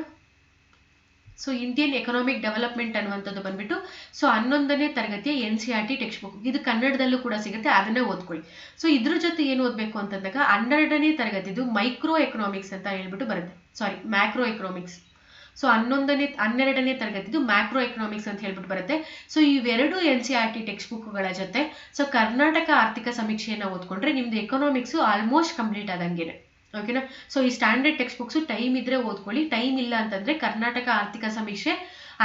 Speaker 1: ಸೊ ಇಂಡಿಯನ್ ಎಕನಾಮಿಕ್ ಡೆವಲಪ್ಮೆಂಟ್ ಅನ್ನುವಂಥದ್ದು ಬಂದ್ಬಿಟ್ಟು ಸೊ 11ನೇ ತರಗತಿಯ NCERT ಟೆಕ್ಸ್ಟ್ ಬುಕ್. ಇದು ಕನ್ನಡದಲ್ಲೂ ಕೂಡ ಸಿಗುತ್ತೆ, ಅದನ್ನೇ ಓದ್ಕೊಳ್ಳಿ. ಸೊ ಇದ್ರ ಜೊತೆ ಏನು ಓದ್ಬೇಕು ಅಂತಂದಾಗ 12ನೇ ತರಗತಿದು ಮೈಕ್ರೋ ಎಕನಾಮಿಕ್ಸ್ ಅಂತ ಹೇಳ್ಬಿಟ್ಟು ಬರುತ್ತೆ, ಮ್ಯಾಕ್ರೋ ಎಕನಾಮಿಕ್ಸ್. ಸೊ 12ನೇ ತರಗತಿದು ಮ್ಯಾಕ್ರೋ ಎಕನಾಮಿಕ್ಸ್ ಅಂತ ಹೇಳ್ಬಿಟ್ಟು ಬರುತ್ತೆ. ಸೊ ಇವೆರಡು NCERT ಟೆಕ್ಸ್ಟ್ ಬುಕ್ಗಳ ಜೊತೆ ಸೊ ಕರ್ನಾಟಕ ಆರ್ಥಿಕ ಸಮೀಕ್ಷೆಯನ್ನು ಓದ್ಕೊಂಡ್ರೆ ನಿಮ್ದು ಎಕನಾಮಿಕ್ಸ್ ಆಲ್ಮೋಸ್ಟ್ ಕಂಪ್ಲೀಟ್ ಆದಂಗೆನೆ. ಓಕೆನಾ. ಸೊ ಈ ಸ್ಟ್ಯಾಂಡರ್ಡ್ ಟೆಕ್ಸ್ಟ್ ಬುಕ್ಸ್ ಟೈಮ್ ಇದ್ರೆ ಓದ್ಕೊಳ್ಳಿ, ಟೈಮ್ ಇಲ್ಲ ಅಂತಂದ್ರೆ ಕರ್ನಾಟಕ ಆರ್ಥಿಕ ಸಮೀಕ್ಷೆ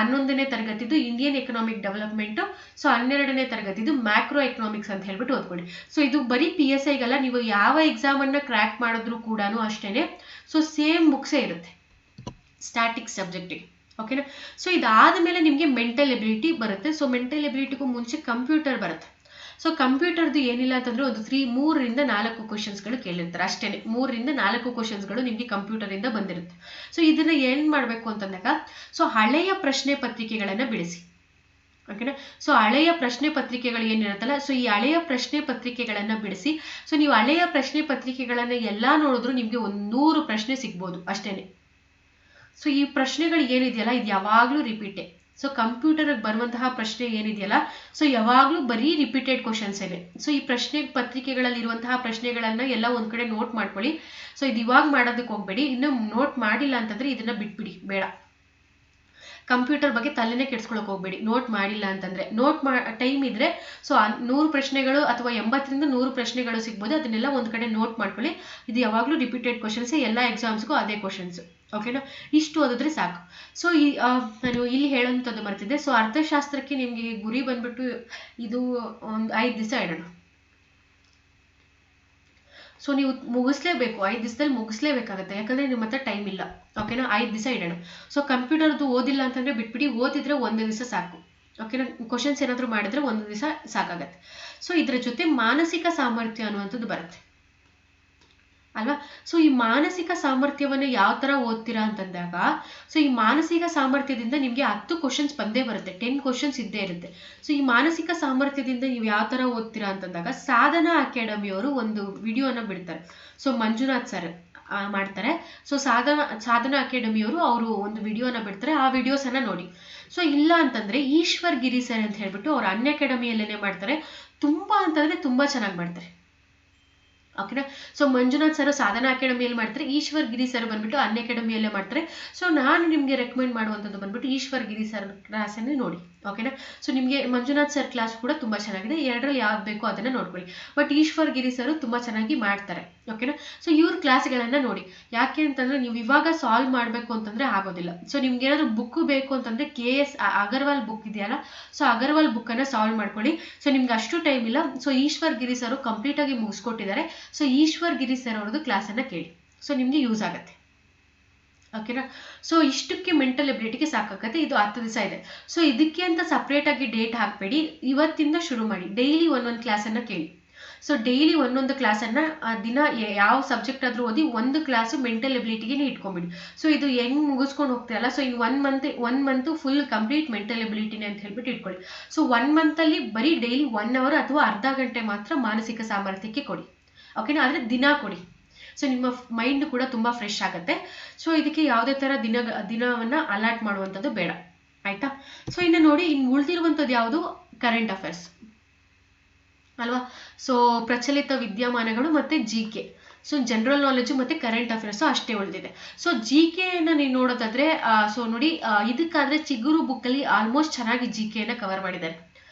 Speaker 1: 11ನೇ ತರಗತಿದು ಇಂಡಿಯನ್ ಎಕನಾಮಿಕ್ ಡೆವಲಪ್ಮೆಂಟ್, ಸೊ 12ನೇ ತರಗತಿದು ಮ್ಯಾಕ್ರೋ ಎಕನಾಮಿಕ್ಸ್ ಅಂತ ಹೇಳ್ಬಿಟ್ಟು ಓದ್ಕೊಳ್ಳಿ. ಸೊ ಇದು ಬರೀ PSIಗಲ್ಲ, ನೀವು ಯಾವ ಎಕ್ಸಾಮ್ ಅನ್ನ ಕ್ರ್ಯಾಕ್ ಮಾಡಿದ್ರು ಕೂಡ ಅಷ್ಟೇನೆ. ಸೊ ಸೇಮ್ ಬುಕ್ಸೇ ಇರುತ್ತೆ ಸ್ಟ್ಯಾಟಿಕ್ಸ್ ಸಬ್ಜೆಕ್ಟಿಗೆ. ಓಕೆನಾ. ಸೊ ಇದಾದ ಮೇಲೆ ನಿಮಗೆ ಮೆಂಟಲ್ ಎಬಿಲಿಟಿ ಬರುತ್ತೆ. ಸೊ ಮೆಂಟಲ್ ಎಬಿಲಿಟಿಗೂ ಮುಂಚೆ ಕಂಪ್ಯೂಟರ್ ಬರುತ್ತೆ. ಸೊ ಕಂಪ್ಯೂಟರ್ದು ಏನಿಲ್ಲ ಅಂತಂದ್ರೆ ಒಂದು 3 ರಿಂದ 4 ಕ್ವಶನ್ಸ್ಗಳು ಕೇಳಿರ್ತಾರೆ ಅಷ್ಟೇನೆ. 3 ರಿಂದ 4 ಕ್ವಶನ್ಸ್ಗಳು ನಿಮಗೆ ಕಂಪ್ಯೂಟರ್ ಇಂದ ಬಂದಿರುತ್ತೆ. ಸೊ ಇದನ್ನ ಏನ್ ಮಾಡ್ಬೇಕು ಅಂತಂದಾಗ ಸೊ ಹಳೆಯ ಪ್ರಶ್ನೆ ಪತ್ರಿಕೆಗಳನ್ನ ಬಿಡಿಸಿ. ಓಕೆನಾ. ಸೊ ಹಳೆಯ ಪ್ರಶ್ನೆ ಪತ್ರಿಕೆಗಳು ಏನಿರುತ್ತಲ್ಲ, ಸೊ ಈ ಹಳೆಯ ಪ್ರಶ್ನೆ ಪತ್ರಿಕೆಗಳನ್ನ ಬಿಡಿಸಿ. ಸೊ ನೀವು ಹಳೆಯ ಪ್ರಶ್ನೆ ಪತ್ರಿಕೆಗಳನ್ನ ಎಲ್ಲಾ ನೋಡಿದ್ರು ನಿಮ್ಗೆ 100 ಪ್ರಶ್ನೆ ಸಿಗ್ಬೋದು ಅಷ್ಟೇನೆ. ಸೊ ಈ ಪ್ರಶ್ನೆಗಳು ಏನಿದೆಯಲ್ಲ ಇದು ಯಾವಾಗ್ಲೂ ರಿಪೀಟೇ. ಸೊ ಕಂಪ್ಯೂಟರ್ ಬರುವಂತಹ ಪ್ರಶ್ನೆ ಏನಿದೆಯಲ್ಲ ಸೊ ಯಾವಾಗ್ಲೂ ಬರೀ ರಿಪೀಟೆಡ್ ಕ್ವಶನ್ಸ್ ಇದೆ. ಸೊ ಈ ಪ್ರಶ್ನೆ ಪತ್ರಿಕೆಗಳಲ್ಲಿ ಇರುವಂತಹ ಪ್ರಶ್ನೆಗಳನ್ನ ಎಲ್ಲ ಒಂದ್ ಕಡೆ ನೋಟ್ ಮಾಡ್ಕೊಳ್ಳಿ. ಸೊ ಇದು ಇವಾಗ ಮಾಡೋದಕ್ಕೆ ಹೋಗ್ಬೇಡಿ, ಇನ್ನು ನೋಟ್ ಮಾಡಿಲ್ಲ ಅಂತಂದ್ರೆ ಇದನ್ನ ಬಿಟ್ಬಿಡಿ, ಬೇಡ. ಕಂಪ್ಯೂಟರ್ ಬಗ್ಗೆ ತಲೆನೇ ಕೆಡ್ಸ್ಕೊಳಕ್ ಹೋಗ್ಬೇಡಿ ನೋಟ್ ಮಾಡಿಲ್ಲ ಅಂತಂದ್ರೆ. ಟೈಮ್ ಇದ್ರೆ ಸೊ 100 ಪ್ರಶ್ನೆಗಳು ಅಥವಾ 80 ರಿಂದ 100 ಪ್ರಶ್ನೆಗಳು ಸಿಗ್ಬೋದು, ಅದನ್ನೆಲ್ಲ ಒಂದ್ ಕಡೆ ನೋಟ್ ಮಾಡ್ಕೊಳ್ಳಿ. ಇದು ಯಾವಾಗ್ಲೂ ರಿಪೀಟೆಡ್ ಕ್ವಶನ್ಸ್, ಎಲ್ಲ ಎಕ್ಸಾಮ್ಸ್ಗೂ ಅದೇ ಕ್ವಶನ್ಸ್. ಓಕೆನಾ. ಇಷ್ಟು ಓದಿದ್ರೆ ಸಾಕು. ಸೊ ನಾನು ಇಲ್ಲಿ ಹೇಳೋಂಥದ್ದು ಮರ್ತಿದ್ದೆ. ಸೊ ಅರ್ಥಶಾಸ್ತ್ರಕ್ಕೆ ನಿಮ್ಗೆ ಗುರಿ ಬಂದ್ಬಿಟ್ಟು ಇದು ಒಂದು 5 ದಿವಸ ಇಡೋಣ. ಸೊ ನೀವು ಮುಗಿಸ್ಲೇಬೇಕು, 5 ದಿವಸದಲ್ಲಿ ಮುಗಿಸ್ಲೇಬೇಕಾಗುತ್ತೆ, ಯಾಕಂದರೆ ನಿಮ್ಮ ಹತ್ರ ಟೈಮ್ ಇಲ್ಲ. ಓಕೆನಾ, 5 ದಿವಸ ಇಡೋಣ. ಸೊ ಕಂಪ್ಯೂಟರ್ದು ಓದಿಲ್ಲ ಅಂತಂದರೆ ಬಿಟ್ಬಿಡಿ, ಓದಿದ್ರೆ 1 ದಿವಸ ಸಾಕು. ಓಕೆನಾ, ಕ್ವಶನ್ಸ್ ಏನಾದರೂ ಮಾಡಿದ್ರೆ 1 ದಿವಸ ಸಾಕಾಗತ್ತೆ. ಸೊ ಇದರ ಜೊತೆ ಮಾನಸಿಕ ಸಾಮರ್ಥ್ಯ ಅನ್ನುವಂಥದ್ದು ಬರುತ್ತೆ ಅಲ್ವಾ. ಸೊ ಈ ಮಾನಸಿಕ ಸಾಮರ್ಥ್ಯವನ್ನು ಯಾವ ಥರ ಓದ್ತೀರಾ ಅಂತಂದಾಗ, ಸೊ ಈ ಮಾನಸಿಕ ಸಾಮರ್ಥ್ಯದಿಂದ ನಿಮಗೆ 10 ಕ್ವಶನ್ಸ್ ಬಂದೇ ಬರುತ್ತೆ, 10 ಕ್ವಶನ್ಸ್ ಇದ್ದೇ ಇರುತ್ತೆ. ಸೊ ಈ ಮಾನಸಿಕ ಸಾಮರ್ಥ್ಯದಿಂದ ನೀವು ಯಾವ ಥರ ಓದ್ತೀರಾ ಅಂತಂದಾಗ, ಸಾಧನಾ ಅಕಾಡೆಮಿಯವರು ಒಂದು ವಿಡಿಯೋನ ಬಿಡ್ತಾರೆ. ಸೊ ಮಂಜುನಾಥ್ ಸರ್ ಮಾಡ್ತಾರೆ. ಸೊ ಸಾಧನಾ ಅಕಾಡೆಮಿಯವರು ಅವರು ಒಂದು ವಿಡಿಯೋನ ಬಿಡ್ತಾರೆ, ಆ ವಿಡಿಯೋಸನ್ನು ನೋಡಿ. ಸೊ ಇಲ್ಲ ಅಂತಂದರೆ ಈಶ್ವರ್ ಗಿರಿ ಸರ್ ಅಂತ ಹೇಳ್ಬಿಟ್ಟು ಅವ್ರು ಅನ್ ಅಕಾಡೆಮಿಯಲ್ಲೇ ಮಾಡ್ತಾರೆ, ತುಂಬ ಅಂತಂದರೆ ತುಂಬ ಚೆನ್ನಾಗಿ ಮಾಡ್ತಾರೆ. ಓಕೆನಾ. ಸೊ ಮಂಜುನಾಥ್ ಸರ್ ಸಾಧನಾ ಅಕಾಡೆಮಿಯಲ್ಲಿ ಮಾಡ್ತಾರೆ, ಈಶ್ವರ್ ಗಿರಿ ಸರ್ ಬಂದ್ಬಿಟ್ಟು ಅನ್ ಅಕಾಡೆಮಿಯಲ್ಲೇ ಮಾಡ್ತಾರೆ. ಸೊ ನಾನು ನಿಮಗೆ ರೆಕಮೆಂಡ್ ಮಾಡುವಂಥದ್ದು ಬಂದ್ಬಿಟ್ಟು ಈಶ್ವರ್ ಗಿರಿ ಸರ್ ಕ್ಲಾಸನ್ನೇ ನೋಡಿ. ಓಕೆನಾ. ಸೊ ನಿಮಗೆ ಮಂಜುನಾಥ್ ಸರ್ ಕ್ಲಾಸ್ ಕೂಡ ತುಂಬ ಚೆನ್ನಾಗಿದೆ, ಎರಡರಲ್ಲಿ ಯಾವ್ದು ಬೇಕೋ ಅದನ್ನು ನೋಡ್ಕೊಳ್ಳಿ. ಬಟ್ ಈಶ್ವರ್ ಗಿರಿ ಸರ್ ತುಂಬ ಚೆನ್ನಾಗಿ ಮಾಡ್ತಾರೆ. ಓಕೆನಾ. ಸೊ ಇವ್ರ ಕ್ಲಾಸ್ಗಳನ್ನು ನೋಡಿ. ಯಾಕೆ ಅಂತಂದರೆ ನೀವು ಇವಾಗ ಸಾಲ್ವ್ ಮಾಡಬೇಕು ಅಂತಂದರೆ ಆಗೋದಿಲ್ಲ. ಸೊ ನಿಮ್ಗೆ ಏನಾದರೂ ಬುಕ್ ಬೇಕು ಅಂತಂದರೆ KS ಅಗರ್ವಾಲ್ ಬುಕ್ ಇದೆಯಲ್ಲ, ಸೊ ಅಗರ್ವಾಲ್ ಬುಕ್ಕನ್ನು ಸಾಲ್ವ್ ಮಾಡ್ಕೊಳ್ಳಿ. ಸೊ ನಿಮ್ಗೆ ಅಷ್ಟು ಟೈಮ್ ಇಲ್ಲ. ಸೊ ಈಶ್ವರ್ ಗಿರಿ ಸರ್ ಕಂಪ್ಲೀಟಾಗಿ ಮುಗಿಸ್ಕೊಟ್ಟಿದ್ದಾರೆ. ಸೊ ಈಶ್ವರ್ ಗಿರಿ ಸರ್ ಅವ್ರದ್ದು ಕ್ಲಾಸನ್ನು ಕೇಳಿ, ಸೊ ನಿಮಗೆ ಯೂಸ್ ಆಗುತ್ತೆ. ಓಕೆನಾ. ಸೊ ಇಷ್ಟಕ್ಕೆ ಮೆಂಟಲ್ ಎಬಿಲಿಟಿಗೆ ಸಾಕಾಗತ್ತೆ. ಇದು 10 ದಿವಸ ಇದೆ. ಸೊ ಇದಕ್ಕೆ ಅಂತ ಸಪ್ರೇಟಾಗಿ ಡೇಟ್ ಹಾಕಬೇಡಿ, ಇವತ್ತಿಂದ ಶುರು ಮಾಡಿ. ಡೈಲಿ ಒಂದೊಂದು ಕ್ಲಾಸನ್ನು ಕೇಳಿ. ಸೊ ಡೈಲಿ ಒಂದೊಂದು ಕ್ಲಾಸನ್ನು ದಿನ ಯಾವ ಸಬ್ಜೆಕ್ಟ್ ಆದರೂ ಓದಿ, ಒಂದು ಕ್ಲಾಸು ಮೆಂಟಲ್ ಎಬಿಲಿಟಿಗೆ ಇಟ್ಕೊಂಬಿಡಿ. ಸೊ ಇದು ಹೆಂಗೆ ಮುಗಿಸ್ಕೊಂಡು ಹೋಗ್ತೀರಲ್ಲ, ಸೊ ಇನ್ನು 1 ಮಂತ್ ಫುಲ್ ಕಂಪ್ಲೀಟ್ ಮೆಂಟಲ್ ಎಬಿಲಿಟಿನೇ ಅಂತ ಹೇಳ್ಬಿಟ್ಟು ಇಟ್ಕೊಳ್ಳಿ. ಸೊ 1 ಮಂತಲ್ಲಿ ಬರೀ ಡೈಲಿ 1 ಅವರ್ ಅಥವಾ ಅರ್ಧ ಗಂಟೆ ಮಾತ್ರ ಮಾನಸಿಕ ಸಾಮರ್ಥ್ಯಕ್ಕೆ ಕೊಡಿ. ಓಕೆನಾ, ಆದರೆ ದಿನ ಕೊಡಿ. ಸೊ ನಿಮ್ಮ ಮೈಂಡ್ ಕೂಡ ತುಂಬ ಫ್ರೆಶ್ ಆಗುತ್ತೆ. ಸೊ ಇದಕ್ಕೆ ಯಾವುದೇ ಥರ ದಿನವನ್ನು ಅಲಾಟ್ ಮಾಡುವಂಥದ್ದು ಬೇಡ, ಆಯಿತಾ. ಸೊ ಇನ್ನು ನೋಡಿ, ಇನ್ನು ಉಳಿದಿರುವಂಥದ್ದು ಯಾವುದು, ಕರೆಂಟ್ ಅಫೇರ್ಸ್ ಅಲ್ವಾ. ಸೊ ಪ್ರಚಲಿತ ವಿದ್ಯಮಾನಗಳು ಮತ್ತು GK. ಸೊ ಜನರಲ್ ನಾಲೆಜು ಮತ್ತು ಕರೆಂಟ್ ಅಫೇರ್ಸು ಅಷ್ಟೇ ಉಳಿದಿದೆ. ಸೊ GKನ ನೀವು ನೋಡೋದಾದರೆ, ಸೊ ನೋಡಿ, ಇದಕ್ಕಾದರೆ ಚಿಗುರು ಬುಕ್ಕಲ್ಲಿ ಆಲ್ಮೋಸ್ಟ್ ಚೆನ್ನಾಗಿ GKನ ಕವರ್ ಮಾಡಿದ್ದಾರೆ.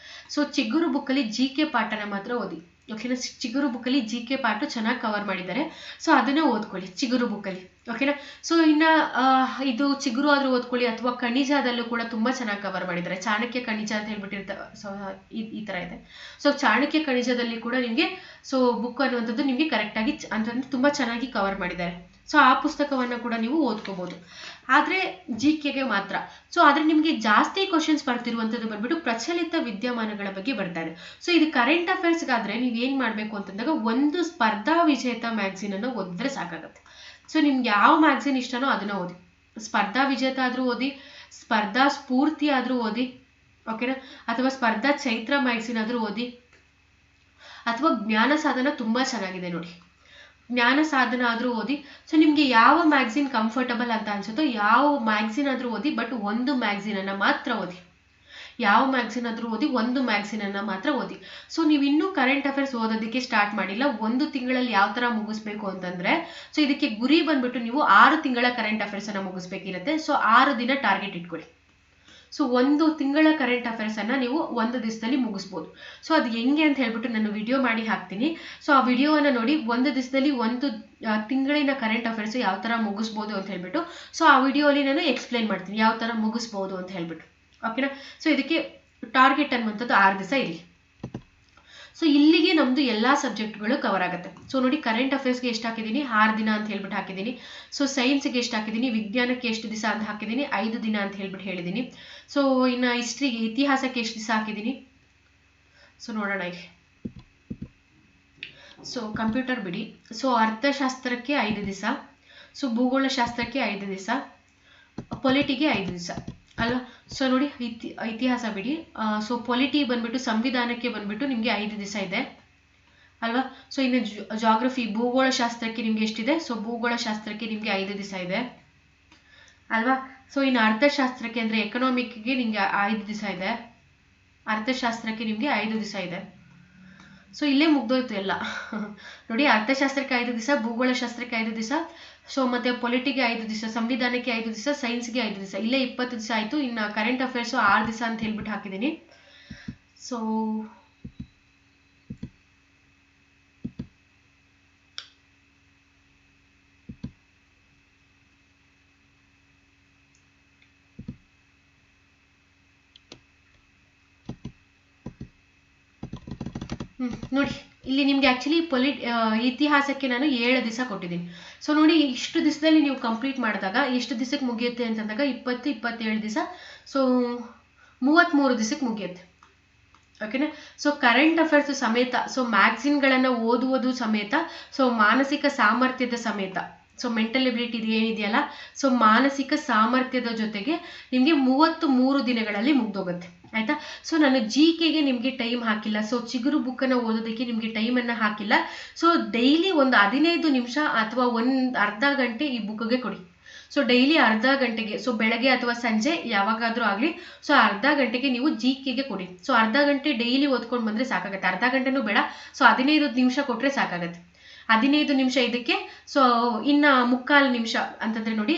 Speaker 1: ಸೊ ಚಿಗುರು ಬುಕ್ಕಲ್ಲಿ GK ಪಾಠನ ಮಾತ್ರ ಓದಿ. ಓಕೆನಾ, ಚಿಗುರು ಬುಕ್ಕಲ್ಲಿ GK ಪಾಠ ಚೆನ್ನಾಗಿ ಕವರ್ ಮಾಡಿದ್ದಾರೆ. ಸೊ ಅದನ್ನೇ ಓದ್ಕೊಳ್ಳಿ ಚಿಗುರು ಬುಕ್ಕಲ್ಲಿ. ಓಕೆನಾ. ಸೊ ಇನ್ನು ಇದು ಚಿಗುರು ಆದರೂ ಓದ್ಕೊಳ್ಳಿ, ಅಥವಾ ಖನಿಜದಲ್ಲೂ ಕೂಡ ತುಂಬ ಚೆನ್ನಾಗಿ ಕವರ್ ಮಾಡಿದ್ದಾರೆ. ಚಾಣಕ್ಯ ಖನಿಜ ಅಂತ ಹೇಳ್ಬಿಟ್ಟಿರ್ತಾರೆ. ಸೊ ಈ ಥರ ಇದೆ. ಸೊ ಚಾಣಕ್ಯ ಖನಿಜದಲ್ಲಿ ಕೂಡ ನಿಮಗೆ ಸೊ ಬುಕ್ ಅನ್ನುವಂಥದ್ದು ನಿಮಗೆ ಕರೆಕ್ಟಾಗಿ ಅಂತಂದ್ರೆ ತುಂಬ ಚೆನ್ನಾಗಿ ಕವರ್ ಮಾಡಿದ್ದಾರೆ. ಸೊ ಆ ಪುಸ್ತಕವನ್ನು ಕೂಡ ನೀವು ಓದ್ಕೋಬೋದು, ಆದರೆ GKಗೆ ಮಾತ್ರ. ಸೊ ಆದರೆ ನಿಮಗೆ ಜಾಸ್ತಿ ಕ್ವಶನ್ಸ್ ಬರ್ತಿರುವಂಥದ್ದು ಬಂದ್ಬಿಟ್ಟು ಪ್ರಚಲಿತ ವಿದ್ಯಮಾನಗಳ ಬಗ್ಗೆ ಬರ್ತಾರೆ. ಸೊ ಇದು ಕರೆಂಟ್ ಅಫೇರ್ಸ್ಗಾದರೆ ನೀವು ಏನು ಮಾಡಬೇಕು ಅಂತಂದಾಗ, ಒಂದು ಸ್ಪರ್ಧಾ ವಿಜೇತ ಮ್ಯಾಗ್ಝಿನನ್ನು ಓದಿದ್ರೆ ಸಾಕಾಗುತ್ತೆ. ಸೊ ನಿಮ್ಗೆ ಯಾವ ಮ್ಯಾಗ್ಝಿನ್ ಇಷ್ಟನೋ ಅದನ್ನು ಓದಿ. ಸ್ಪರ್ಧಾ ವಿಜೇತ ಆದರೂ ಓದಿ, ಸ್ಪರ್ಧಾ ಸ್ಫೂರ್ತಿ ಆದರೂ ಓದಿ, ಓಕೆನಾ, ಅಥವಾ ಸ್ಪರ್ಧಾ ಚೈತ್ರ ಮ್ಯಾಗ್ಝಿನ್ ಆದರೂ ಓದಿ, ಅಥವಾ ಜ್ಞಾನ ಸಾಧನ ತುಂಬ ಚೆನ್ನಾಗಿದೆ ನೋಡಿ, ಜ್ಞಾನ ಸಾಧನ ಆದರೂ ಓದಿ. ಸೊ ನಿಮಗೆ ಯಾವ ಮ್ಯಾಗ್ಝಿನ್ ಕಂಫರ್ಟಬಲ್ ಅಂತ ಅನ್ಸುತ್ತೋ ಯಾವ ಮ್ಯಾಗ್ಝಿನ್ ಆದರೂ ಓದಿ, ಬಟ್ ಒಂದು ಮ್ಯಾಗ್ಝಿನನ್ನು ಮಾತ್ರ ಓದಿ. ಯಾವ ಮ್ಯಾಗ್ಝಿನ್ ಆದರೂ ಓದಿ, ಒಂದು ಮ್ಯಾಗ್ಝಿನನ್ನು ಮಾತ್ರ ಓದಿ. ಸೊ ನೀವು ಇನ್ನೂ ಕರೆಂಟ್ ಅಫೇರ್ಸ್ ಓದೋದಕ್ಕೆ ಸ್ಟಾರ್ಟ್ ಮಾಡಿಲ್ಲ, 1 ತಿಂಗಳಲ್ಲಿ ಯಾವ ಥರ ಮುಗಿಸ್ಬೇಕು ಅಂತಂದರೆ, ಸೊ ಇದಕ್ಕೆ ಗುರಿ ಬಂದ್ಬಿಟ್ಟು ನೀವು 6 ತಿಂಗಳ ಕರೆಂಟ್ ಅಫೇರ್ಸನ್ನು ಮುಗಿಸ್ಬೇಕಿರುತ್ತೆ. ಸೊ 6 ದಿನ ಟಾರ್ಗೆಟ್ ಇಟ್ಕೊಳ್ಳಿ. ಸೊ 1 ತಿಂಗಳ ಕರೆಂಟ್ ಅಫೇರ್ಸನ್ನು ನೀವು 1 ದಿವಸದಲ್ಲಿ ಮುಗಿಸ್ಬೋದು. ಸೊ ಅದು ಹೆಂಗೆ ಅಂತ ಹೇಳ್ಬಿಟ್ಟು ನಾನು ವಿಡಿಯೋ ಮಾಡಿ ಹಾಕ್ತೀನಿ. ಸೊ ಆ ವಿಡಿಯೋವನ್ನು ನೋಡಿ, 1 ದಿವಸದಲ್ಲಿ 1 ತಿಂಗಳಿನ ಕರೆಂಟ್ ಅಫೇರ್ಸ್ ಯಾವ ಥರ ಮುಗಿಸ್ಬೋದು ಅಂತ ಹೇಳ್ಬಿಟ್ಟು, ಸೊ ಆ ವಿಡಿಯೋಲಿ ನಾನು ಎಕ್ಸ್ಪ್ಲೈನ್ ಮಾಡ್ತೀನಿ ಯಾವ ಥರ ಮುಗಿಸ್ಬೋದು ಅಂತ ಹೇಳ್ಬಿಟ್ಟು. ಓಕೆನಾ. ಸೊ ಇದಕ್ಕೆ ಟಾರ್ಗೆಟ್ ಅನ್ನುವಂಥದ್ದು 6 ದಿವಸ ಇರಲಿ. ಸೊ ಇಲ್ಲಿಗೆ ನಮ್ಮದು ಎಲ್ಲ ಸಬ್ಜೆಕ್ಟ್ಗಳು ಕವರ್ ಆಗುತ್ತೆ. ಸೊ ನೋಡಿ, ಕರೆಂಟ್ ಅಫೇರ್ಸ್ಗೆ ಎಷ್ಟು ಹಾಕಿದ್ದೀನಿ, 6 ದಿನ ಅಂತ ಹೇಳ್ಬಿಟ್ಟು ಹಾಕಿದ್ದೀನಿ. ಸೊ ಸೈನ್ಸ್ಗೆ ಎಷ್ಟು ಹಾಕಿದ್ದೀನಿ, ವಿಜ್ಞಾನಕ್ಕೆ ಎಷ್ಟು ದಿವಸ ಅಂತ ಹಾಕಿದ್ದೀನಿ, 5 ದಿನ ಅಂತ ಹೇಳ್ಬಿಟ್ಟು ಹೇಳಿದ್ದೀನಿ. ಸೊ ಇನ್ನು ಹಿಸ್ಟ್ರಿಗೆ, ಇತಿಹಾಸಕ್ಕೆ ಎಷ್ಟು ದಿವಸ ಹಾಕಿದ್ದೀನಿ, ಸೊ ನೋಡೋಣ ಇಲ್ಲಿ. ಸೊ ಕಂಪ್ಯೂಟರ್ ಬಿಡಿ. ಸೊ ಅರ್ಥಶಾಸ್ತ್ರಕ್ಕೆ 5 ದಿವಸ, ಸೊ ಭೂಗೋಳಶಾಸ್ತ್ರಕ್ಕೆ 5 ದಿವಸ, ಪೊಲಿಟಿಗೆ 5 ದಿವಸ ಅಲ್ವಾ. ಸೊ ನೋಡಿ, ಇತಿಹಾಸ ಬಿಡಿ. ಸೊ ಪೊಲಿಟಿ ಬಂದ್ಬಿಟ್ಟು, ಸಂವಿಧಾನಕ್ಕೆ ಬಂದ್ಬಿಟ್ಟು ನಿಮಗೆ 5 ದಿವಸ ಇದೆ ಅಲ್ವಾ. ಸೊ ಇನ್ನು ಜಾಗ್ರಫಿ, ಭೂಗೋಳಶಾಸ್ತ್ರಕ್ಕೆ ನಿಮ್ಗೆ ಎಷ್ಟಿದೆ, ಸೊ ಭೂಗೋಳಶಾಸ್ತ್ರಕ್ಕೆ ನಿಮಗೆ 5 ದಿವಸ ಇದೆ ಅಲ್ವಾ. ಸೊ ಇನ್ನು ಅರ್ಥಶಾಸ್ತ್ರಕ್ಕೆ ಅಂದರೆ ಎಕನಾಮಿಕ್ಗೆ ನಿಮಗೆ 5 ದಿವಸ ಇದೆ, ಅರ್ಥಶಾಸ್ತ್ರಕ್ಕೆ ನಿಮಗೆ 5 ದಿವಸ ಇದೆ. ಸೊ ಇಲ್ಲೇ ಮುಗ್ದೋಯ್ತು ಎಲ್ಲ ನೋಡಿ, ಅರ್ಥಶಾಸ್ತ್ರಕ್ಕೆ 5 ದಿವಸ, ಭೂಗೋಳಶಾಸ್ತ್ರಕ್ಕೆ 5 ದಿವಸ, ಸೊ ಮತ್ತೆ ಪೊಲಿಟಿಗೆ 5 ದಿವಸ, ಸಂವಿಧಾನಕ್ಕೆ 5 ದಿವಸ, ಸೈನ್ಸ್ಗೆ 5 ದಿವಸ, ಇಲ್ಲೇ 20 ದಿವಸ ಆಯಿತು. ಇನ್ನು ಕರೆಂಟ್ ಅಫೇರ್ಸು 6 ದಿವಸ ಅಂತ ಹೇಳ್ಬಿಟ್ಟು ಹಾಕಿದ್ದೀನಿ. ಸೊ ನೋಡಿ, ಇಲ್ಲಿ ನಿಮಗೆ ಆ್ಯಕ್ಚುಲಿ ಇತಿಹಾಸಕ್ಕೆ ನಾನು 7 ದಿವಸ ಕೊಟ್ಟಿದ್ದೀನಿ. ಸೊ ನೋಡಿ, ಇಷ್ಟು ದಿವಸದಲ್ಲಿ ನೀವು ಕಂಪ್ಲೀಟ್ ಮಾಡಿದಾಗ ಎಷ್ಟು ದಿವಸಕ್ಕೆ ಮುಗಿಯುತ್ತೆ ಅಂತಂದಾಗ 27 ದಿವಸ, ಸೊ 33 ದಿವಸಕ್ಕೆ ಮುಗಿಯುತ್ತೆ. ಓಕೆನಾ. ಸೊ ಕರೆಂಟ್ ಅಫೇರ್ಸ್ ಸಮೇತ, ಸೊ ಮ್ಯಾಗ್ಝಿನ್ಗಳನ್ನು ಓದುವುದು ಸಮೇತ, ಸೊ ಮಾನಸಿಕ ಸಾಮರ್ಥ್ಯದ ಸಮೇತ, ಸೊ ಮೆಂಟಲ್ ಎಬಿಲಿಟಿ ಏನಿದೆಯಲ್ಲ, ಸೊ ಮಾನಸಿಕ ಸಾಮರ್ಥ್ಯದ ಜೊತೆಗೆ ನಿಮಗೆ 33 ದಿನಗಳಲ್ಲಿ ಮುಗ್ದೋಗುತ್ತೆ. ಆಯ್ತಾ. ಸೊ ನಾನು GKಗೆ ನಿಮಗೆ ಟೈಮ್ ಹಾಕಿಲ್ಲ, ಸೊ ಚಿಗುರು ಬುಕ್ಕನ್ನು ಓದೋದಕ್ಕೆ ನಿಮಗೆ ಟೈಮನ್ನು ಹಾಕಿಲ್ಲ. ಸೊ ಡೈಲಿ ಒಂದು 15 ನಿಮಿಷ ಅಥವಾ ಅರ್ಧ ಗಂಟೆ ಈ ಬುಕ್ಗೆ ಕೊಡಿ. ಸೊ ಡೈಲಿ ಅರ್ಧ ಗಂಟೆಗೆ, ಸೊ ಬೆಳಗ್ಗೆ ಅಥವಾ ಸಂಜೆ ಯಾವಾಗಾದರೂ ಆಗಲಿ, ಸೊ ಅರ್ಧ ಗಂಟೆಗೆ ನೀವು GKಗೆ ಕೊಡಿ. ಸೊ ಅರ್ಧ ಗಂಟೆ ಡೈಲಿ ಓದ್ಕೊಂಡು ಬಂದರೆ ಸಾಕಾಗುತ್ತೆ. ಅರ್ಧ ಗಂಟೆನೂ ಬೇಡ, ಸೊ 15 ನಿಮಿಷ ಕೊಟ್ಟರೆ ಸಾಕಾಗುತ್ತೆ. 15 ನಿಮಿಷ ಇದಕ್ಕೆ. ಸೊ ಇನ್ನು 3/4 ನಿಮಿಷ ಅಂತಂದರೆ ನೋಡಿ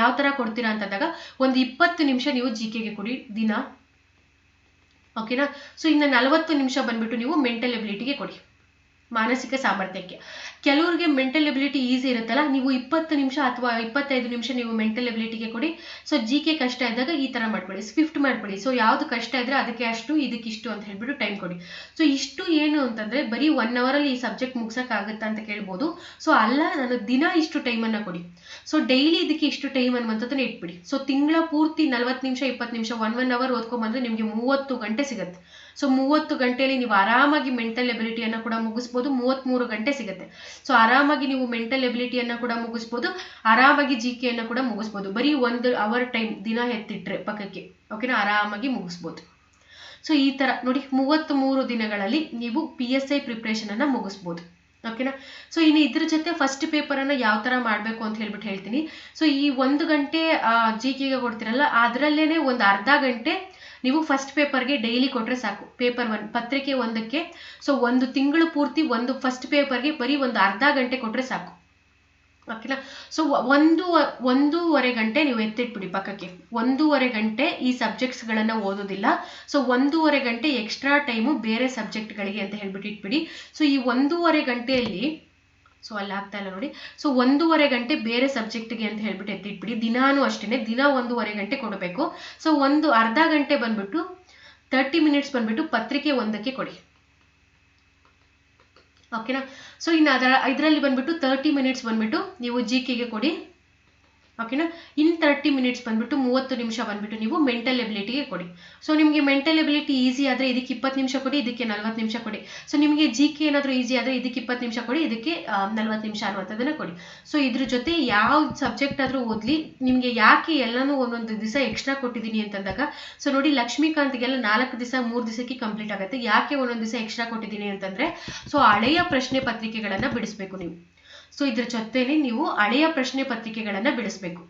Speaker 1: ಯಾವ ಥರ ಕೊಡ್ತೀರಾ ಅಂತಂದಾಗ ಒಂದು 20 ನಿಮಿಷ ನೀವು GKಗೆ ಕೊಡಿ ದಿನ. ಓಕೆನಾ. ಸೊ ಇನ್ನು 40 ನಿಮಿಷ ಬಂದ್ಬಿಟ್ಟು ನೀವು ಮೆಂಟಲ್ ಎಬಿಲಿಟಿಗೆ ಕೊಡಿ, ಮಾನಸಿಕ ಸಾಮರ್ಥ್ಯಕ್ಕೆ. ಕೆಲವ್ರಿಗೆ ಮೆಂಟಲ್ ಎಬಿಲಿಟಿ ಈಸಿ ಇರುತ್ತಲ್ಲ, ನೀವು 20 ನಿಮಿಷ ಅಥವಾ 25 ನಿಮಿಷ ನೀವು ಮೆಂಟಲ್ ಎಬಿಲಿಟಿಗೆ ಕೊಡಿ. ಸೊ GK ಕಷ್ಟ ಇದ್ದಾಗ ಈ ಥರ ಮಾಡ್ಕೊಳ್ಳಿ, ಸ್ವಿಫ್ಟ್ ಮಾಡ್ಕೊಳ್ಳಿ. ಸೊ ಯಾವುದು ಕಷ್ಟ ಇದ್ದರೆ ಅದಕ್ಕೆ ಅಷ್ಟು, ಇದಕ್ಕಿಷ್ಟು ಅಂತ ಹೇಳ್ಬಿಟ್ಟು ಟೈಮ್ ಕೊಡಿ. ಸೊ ಇಷ್ಟು ಏನು ಅಂತಂದರೆ ಬರೀ 1 ಅವರಲ್ಲಿ ಈ ಸಬ್ಜೆಕ್ಟ್ ಮುಗ್ಸೋಕ್ಕಾಗುತ್ತಾ ಅಂತ ಕೇಳ್ಬೋದು. ಸೊ ಅಲ್ಲ, ನಾನು ದಿನ ಇಷ್ಟು ಟೈಮನ್ನು ಕೊಡಿ. ಸೊ ಡೈಲಿ ಇದಕ್ಕೆ ಇಷ್ಟು ಟೈಮ್ ಅನ್ನುವಂಥದ್ದನ್ನ ಇಟ್ಬಿಡಿ. ಸೊ ತಿಂಗಳ ಪೂರ್ತಿ 40 ನಿಮಿಷ 20 ನಿಮಿಷ 1 ಅವರ್ ಓದ್ಕೊಂಡ್ಬಂದರೆ ನಿಮಗೆ 30 ಗಂಟೆ ಸಿಗುತ್ತೆ. ಸೊ 30 ಗಂಟೆಯಲ್ಲಿ ನೀವು ಆರಾಮಾಗಿ ಮೆಂಟಲ್ ಎಬಿಲಿಟಿಯನ್ನು ಕೂಡ ಮುಗಿಸ್ಬೋದು. 33 ಗಂಟೆ ಸಿಗುತ್ತೆ. ಸೊ ಆರಾಮಾಗಿ ನೀವು ಮೆಂಟಲ್ ಎಬಿಲಿಟಿಯನ್ನು ಕೂಡ ಮುಗಿಸ್ಬೋದು, ಆರಾಮಾಗಿ GKಯನ್ನು ಕೂಡ ಮುಗಿಸ್ಬೋದು. ಬರೀ 1 ಅವರ್ ಟೈಮ್ ದಿನ ಎತ್ತಿಟ್ರೆ ಪಕ್ಕಕ್ಕೆ, ಓಕೆನಾ, ಆರಾಮಾಗಿ ಮುಗಿಸ್ಬೋದು. ಸೊ ಈ ಥರ ನೋಡಿ 33 ದಿನಗಳಲ್ಲಿ ನೀವು PSI ಪ್ರಿಪ್ರೇಷನನ್ನು ಮುಗಿಸ್ಬೋದು. ಓಕೆನಾ. ಸೊ ಇನ್ನು ಇದ್ರ ಜೊತೆ ಫಸ್ಟ್ ಪೇಪರನ್ನು ಯಾವ ಥರ ಮಾಡಬೇಕು ಅಂತ ಹೇಳ್ಬಿಟ್ಟು ಹೇಳ್ತೀನಿ. ಸೊ ಈ 1 ಗಂಟೆ GKಗೆ ಕೊಡ್ತೀರಲ್ಲ, ಅದರಲ್ಲೇ ಒಂದು ಅರ್ಧ ಗಂಟೆ ನೀವು ಫಸ್ಟ್ ಪೇಪರ್ಗೆ ಡೈಲಿ ಕೊಟ್ಟರೆ ಸಾಕು. ಪೇಪರ್ 1 ಪತ್ರಿಕೆ 1ಕ್ಕೆ. ಸೊ 1 ತಿಂಗಳು ಪೂರ್ತಿ ಒಂದು ಫಸ್ಟ್ ಪೇಪರ್ಗೆ ಬರೀ ಒಂದು ಅರ್ಧ ಗಂಟೆ ಕೊಟ್ಟರೆ ಸಾಕು. ಓಕೆನಾ. ಸೊ 1.5 ಗಂಟೆ ನೀವು ಎತ್ತಿಟ್ಬಿಡಿ ಪಕ್ಕಕ್ಕೆ. 1.5 ಗಂಟೆ ಈ ಸಬ್ಜೆಕ್ಟ್ಸ್ಗಳನ್ನು ಓದೋದಿಲ್ಲ. ಸೊ 1.5 ಗಂಟೆ ಎಕ್ಸ್ಟ್ರಾ ಟೈಮು ಬೇರೆ ಸಬ್ಜೆಕ್ಟ್ಗಳಿಗೆ ಅಂತ ಹೇಳ್ಬಿಟ್ಟು ಇಟ್ಬಿಡಿ. ಸೊ ಈ 1.5 ಗಂಟೆಯಲ್ಲಿ, ಸೊ ಅಲ್ಲಿ ಆಗ್ತಾ ಇಲ್ಲ ನೋಡಿ, ಸೊ 1.5 ಗಂಟೆ ಬೇರೆ ಸಬ್ಜೆಕ್ಟ್ಗೆ ಅಂತ ಹೇಳ್ಬಿಟ್ಟು ಎತ್ತಿಟ್ಬಿಡಿ. ದಿನಾನೂ ಅಷ್ಟೇ, ದಿನ 1.5 ಗಂಟೆ ಕೊಡಬೇಕು. ಸೊ ಒಂದು ಅರ್ಧ ಗಂಟೆ ಬಂದ್ಬಿಟ್ಟು 30 ಮಿನಿಟ್ಸ್ ಬಂದ್ಬಿಟ್ಟು ಪತ್ರಿಕೆ 1ಕ್ಕೆ ಕೊಡಿ. ಓಕೆನಾ. ಸೊ ಇನ್ನು ಇದರಲ್ಲಿ ಬಂದ್ಬಿಟ್ಟು 30 ಮಿನಿಟ್ಸ್ ಬಂದ್ಬಿಟ್ಟು ನೀವು GKಗೆ ಕೊಡಿ. ಓಕೆನಾ. ಇನ್ನು 30 ಮಿನಿಟ್ಸ್ ಬಂದ್ಬಿಟ್ಟು 30 ನಿಮಿಷ ಬಂದ್ಬಿಟ್ಟು ನೀವು ಮೆಂಟಲ್ ಎಬಿಲಿಟಿಗೆ ಕೊಡಿ. ಸೊ ನಿಮಗೆ ಮೆಂಟಲ್ ಎಬಿಲಿಟಿ ಈಸಿ ಆದರೆ ಇದಕ್ಕೆ 20 ನಿಮಿಷ ಕೊಡಿ, ಇದಕ್ಕೆ 40 ನಿಮಿಷ ಕೊಡಿ. ಸೊ ನಿಮಗೆ GK ಏನಾದರೂ ಈಸಿ ಆದರೆ ಇದಕ್ಕೆ 20 ನಿಮಿಷ ಕೊಡಿ, ಇದಕ್ಕೆ 40 ನಿಮಿಷ ಅನ್ನುವಂಥದ್ದನ್ನು ಕೊಡಿ. ಸೊ ಇದ್ರ ಜೊತೆ ಯಾವ ಸಬ್ಜೆಕ್ಟ್ ಆದರೂ ಓದಲಿ, ನಿಮಗೆ ಯಾಕೆ ಎಲ್ಲನೂ ಒಂದೊಂದು ದಿವಸ ಎಕ್ಸ್ಟ್ರಾ ಕೊಟ್ಟಿದ್ದೀನಿ ಅಂತಂದಾಗ, ಸೊ ನೋಡಿ ಲಕ್ಷ್ಮೀಕಾಂತ್ಗೆಲ್ಲ 4 ದಿವಸ 3 ದಿವಸಕ್ಕೆ ಕಂಪ್ಲೀಟ್ ಆಗುತ್ತೆ. ಯಾಕೆ ಒಂದೊಂದು ದಿವಸ ಎಕ್ಸ್ಟ್ರಾ ಕೊಟ್ಟಿದ್ದೀನಿ ಅಂತಂದರೆ, ಸೊ ಹಳೆಯ ಪ್ರಶ್ನೆ ಪತ್ರಿಕೆಗಳನ್ನು ಬಿಡಿಸ್ಬೇಕು ನೀವು. ಸೊ ಇದ್ರ ಜೊತೆನೇ ನೀವು ಹಳೆಯ ಪ್ರಶ್ನೆ ಪತ್ರಿಕೆಗಳನ್ನು ಬಿಡಿಸ್ಬೇಕು.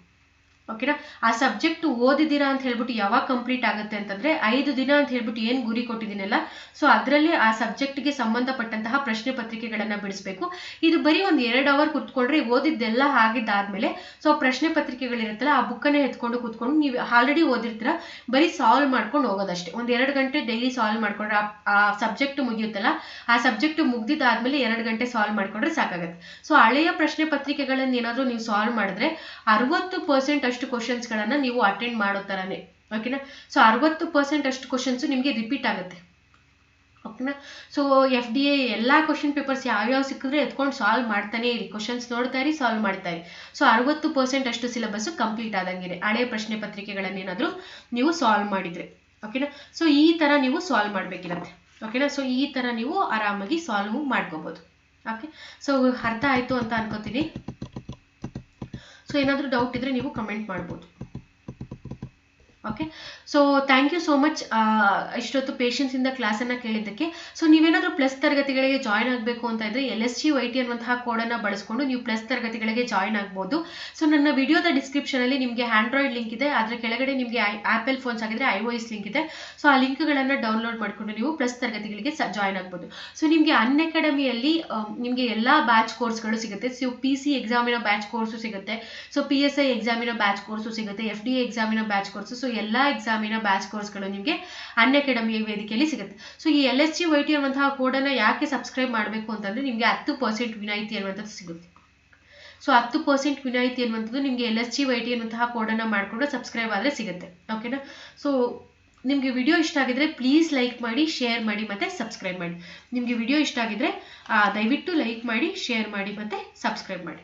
Speaker 1: ಓಕೆನಾ. ಆ ಸಬ್ಜೆಕ್ಟ್ ಓದಿದ್ದೀರಾ ಅಂತ ಹೇಳ್ಬಿಟ್ಟು ಯಾವಾಗ ಕಂಪ್ಲೀಟ್ ಆಗುತ್ತೆ ಅಂತಂದರೆ 5 ದಿನ ಅಂತ ಹೇಳ್ಬಿಟ್ಟು ಏನು ಗುರಿ ಕೊಟ್ಟಿದ್ದೀನಲ್ಲ, ಸೊ ಅದರಲ್ಲಿ ಆ ಸಬ್ಜೆಕ್ಟ್ಗೆ ಸಂಬಂಧಪಟ್ಟಂತಹ ಪ್ರಶ್ನೆ ಪತ್ರಿಕೆಗಳನ್ನು ಬಿಡಿಸ್ಬೇಕು. ಇದು ಬರೀ ಒಂದು 2 ಅವರ್ ಕುತ್ಕೊಂಡ್ರೆ ಓದಿದ್ದೆಲ್ಲ ಆಗಿದ್ದಾದ್ಮೇಲೆ ಸೊ ಪ್ರಶ್ನೆ ಪತ್ರಿಕೆಗಳಿರುತ್ತಲ್ಲ, ಆ ಬುಕ್ಕನ್ನೇ ಎತ್ಕೊಂಡು ಕೂತ್ಕೊಂಡು ನೀವು ಆಲ್ರೆಡಿ ಓದಿರ್ತೀರ, ಬರೀ ಸಾಲ್ವ್ ಮಾಡ್ಕೊಂಡು ಹೋಗೋದಷ್ಟೇ. ಒಂದು 2 ಗಂಟೆ ಡೈಲಿ ಸಾಲ್ವ್ ಮಾಡ್ಕೊಂಡ್ರೆ ಆ ಸಬ್ಜೆಕ್ಟ್ ಮುಗಿಯುತ್ತಲ್ಲ, ಆ ಸಬ್ಜೆಕ್ಟ್ ಮುಗ್ದಿದ್ದಾದ್ಮೇಲೆ 2 ಗಂಟೆ ಸಾಲ್ವ್ ಮಾಡ್ಕೊಂಡ್ರೆ ಸಾಕಾಗುತ್ತೆ. ಸೊ ಹಳೆಯ ಪ್ರಶ್ನೆ ಪತ್ರಿಕೆಗಳನ್ನು ಏನಾದರೂ ನೀವು ಸಾಲ್ವ್ ಮಾಡಿದ್ರೆ 60% ಅಷ್ಟು ಕ್ವಶನ್ಸ್ಗಳನ್ನು ನೀವು ಅಟೆಂಡ್ ಮಾಡೋ ಥರನೇ. ಓಕೆನಾ. ಸೊ 60% ಅಷ್ಟು ಕ್ವಶನ್ಸು ನಿಮಗೆ ರಿಪೀಟ್ ಆಗುತ್ತೆ. ಓಕೆನಾ. ಸೊ FDA ಎಲ್ಲ ಕ್ವಶನ್ ಪೇಪರ್ಸ್ ಯಾವ್ಯಾವ ಸಿಕ್ಕಿದ್ರೆ ಎತ್ಕೊಂಡು ಸಾಲ್ವ್ ಮಾಡ್ತಾನೆ ಇರಿ, ಕ್ವಶನ್ಸ್ ನೋಡ್ತಾ ಇರಿ, ಸಾಲ್ವ್ ಮಾಡ್ತಾ ಇರಿ. ಸೊ 60% ಅಷ್ಟು ಸಿಲೆಬಸ್ಸು ಕಂಪ್ಲೀಟ್ ಆದಂಗಿದೆ ಹಳೆ ಪ್ರಶ್ನೆ ಪತ್ರಿಕೆಗಳನ್ನೇನಾದರೂ ನೀವು ಸಾಲ್ವ್ ಮಾಡಿದರೆ. ಓಕೆನಾ. ಸೊ ಈ ಥರ ನೀವು ಸಾಲ್ವ್ ಮಾಡಬೇಕಿರುತ್ತೆ. ಓಕೆನಾ. ಸೊ ಈ ಥರ ನೀವು ಆರಾಮಾಗಿ ಸಾಲ್ವ್ ಮಾಡ್ಕೋಬೋದು. ಓಕೆ. ಸೊ ಅರ್ಥ ಆಯಿತು ಅಂತ ಅನ್ಕೋತೀನಿ. ಸೊ ಏನಾದರೂ ಡೌಟ್ ಇದ್ದರೆ ನೀವು ಕಮೆಂಟ್ ಮಾಡ್ಬೋದು. Okay. So thank you so much ಇಷ್ಟೊತ್ತು ಪೇಷನ್ಸಿಂದ ಕ್ಲಾಸನ್ನು ಕೇಳಿದ್ದಕ್ಕೆ. ಸೊ ನೀವೇನಾದರೂ ಪ್ಲಸ್ ತರಗತಿಗಳಿಗೆ ಜಾಯ್ನ್ ಆಗಬೇಕು ಅಂತ ಇದ್ದರೆ LSGYT ಅನ್ನುವಂತಹ ಕೋಡನ್ನು ಬಳಸ್ಕೊಂಡು ನೀವು ಪ್ಲಸ್ ತರಗತಿಗಳಿಗೆ ಜಾಯ್ನ್ ಆಗ್ಬೋದು. ಸೊ ನನ್ನ ವಿಡಿಯೋದ ಡಿಸ್ಕ್ರಿಪ್ಷನಲ್ಲಿ ನಿಮಗೆ ಆಂಡ್ರಾಯ್ಡ್ ಲಿಂಕ್ ಇದೆ, ಅದರ ಕೆಳಗಡೆ ನಿಮಗೆ ಆ್ಯಪಲ್ ಫೋನ್ಸ್ ಆಗಿದ್ರೆ iOS ಲಿಂಕ್ ಇದೆ. ಸೊ ಆ ಲಿಂಕ್ಗಳನ್ನು ಡೌನ್ಲೋಡ್ ಮಾಡಿಕೊಂಡು ನೀವು ಪ್ಲಸ್ ತರಗತಿಗಳಿಗೆ ಜಾಯ್ನ್ ಆಗ್ಬೋದು. ಸೊ ನಿಮಗೆ ಅನ್ಅಕಾಡೆಮಿಯಲ್ಲಿ ನಿಮಗೆ ಎಲ್ಲ ಬ್ಯಾಚ್ ಕೋರ್ಸ್ಗಳು ಸಿಗುತ್ತೆ. ಸೊ PC ಎಕ್ಸಾಮಿನ ಬ್ಯಾಚ್ ಕೋರ್ಸು ಸಿಗುತ್ತೆ, ಸೊ PSI ಎಕ್ಸಾಮಿನ ಬ್ಯಾಚ್ ಕೋರ್ಸು ಸಿಗುತ್ತೆ, FDA ಎಕ್ಸಾಮಿನ ಬ್ಯಾಚ್ ಕೋರ್ಸು. ಸೊ ಎಲ್ಲ ಎಕ್ಸಾಮಿನ ಬ್ಯಾಚ್ ಕೋರ್ಸ್ಗಳು ನಿಮಗೆ ಅನ್ಅಕಾಡೆಮಿ ವೇದಿಕೆಯಲ್ಲಿ ಸಿಗುತ್ತೆ. ಸೊ ಈ LSGYT ಅನ್ನುವಂತಹ ಕೋಡನ್ನು ಯಾಕೆ ಸಬ್ಸ್ಕ್ರೈಬ್ ಮಾಡಬೇಕು ಅಂತಂದರೆ ನಿಮಗೆ 10% ವಿನಾಯಿತಿ ಅನ್ನುವಂಥದ್ದು ಸಿಗುತ್ತೆ. ಸೊ 10% ವಿನಾಯಿತಿ ಅನ್ನುವಂಥದ್ದು ನಿಮಗೆ LSGYT ಅನ್ನುವಂತಹ ಕೋಡನ್ನು ಮಾಡಿಕೊಂಡು ಸಬ್ಸ್ಕ್ರೈಬ್ ಆದರೆ ಸಿಗುತ್ತೆ. ಓಕೆನಾ. ಸೊ ನಿಮಗೆ ವಿಡಿಯೋ ಇಷ್ಟ ಆಗಿದ್ರೆ ಪ್ಲೀಸ್ ಲೈಕ್ ಮಾಡಿ, ಶೇರ್ ಮಾಡಿ ಮತ್ತು ಸಬ್ಸ್ಕ್ರೈಬ್ ಮಾಡಿ. ನಿಮಗೆ ವಿಡಿಯೋ ಇಷ್ಟ ಆಗಿದ್ರೆ ದಯವಿಟ್ಟು ಲೈಕ್ ಮಾಡಿ, ಶೇರ್ ಮಾಡಿ ಮತ್ತು ಸಬ್ಸ್ಕ್ರೈಬ್ ಮಾಡಿ.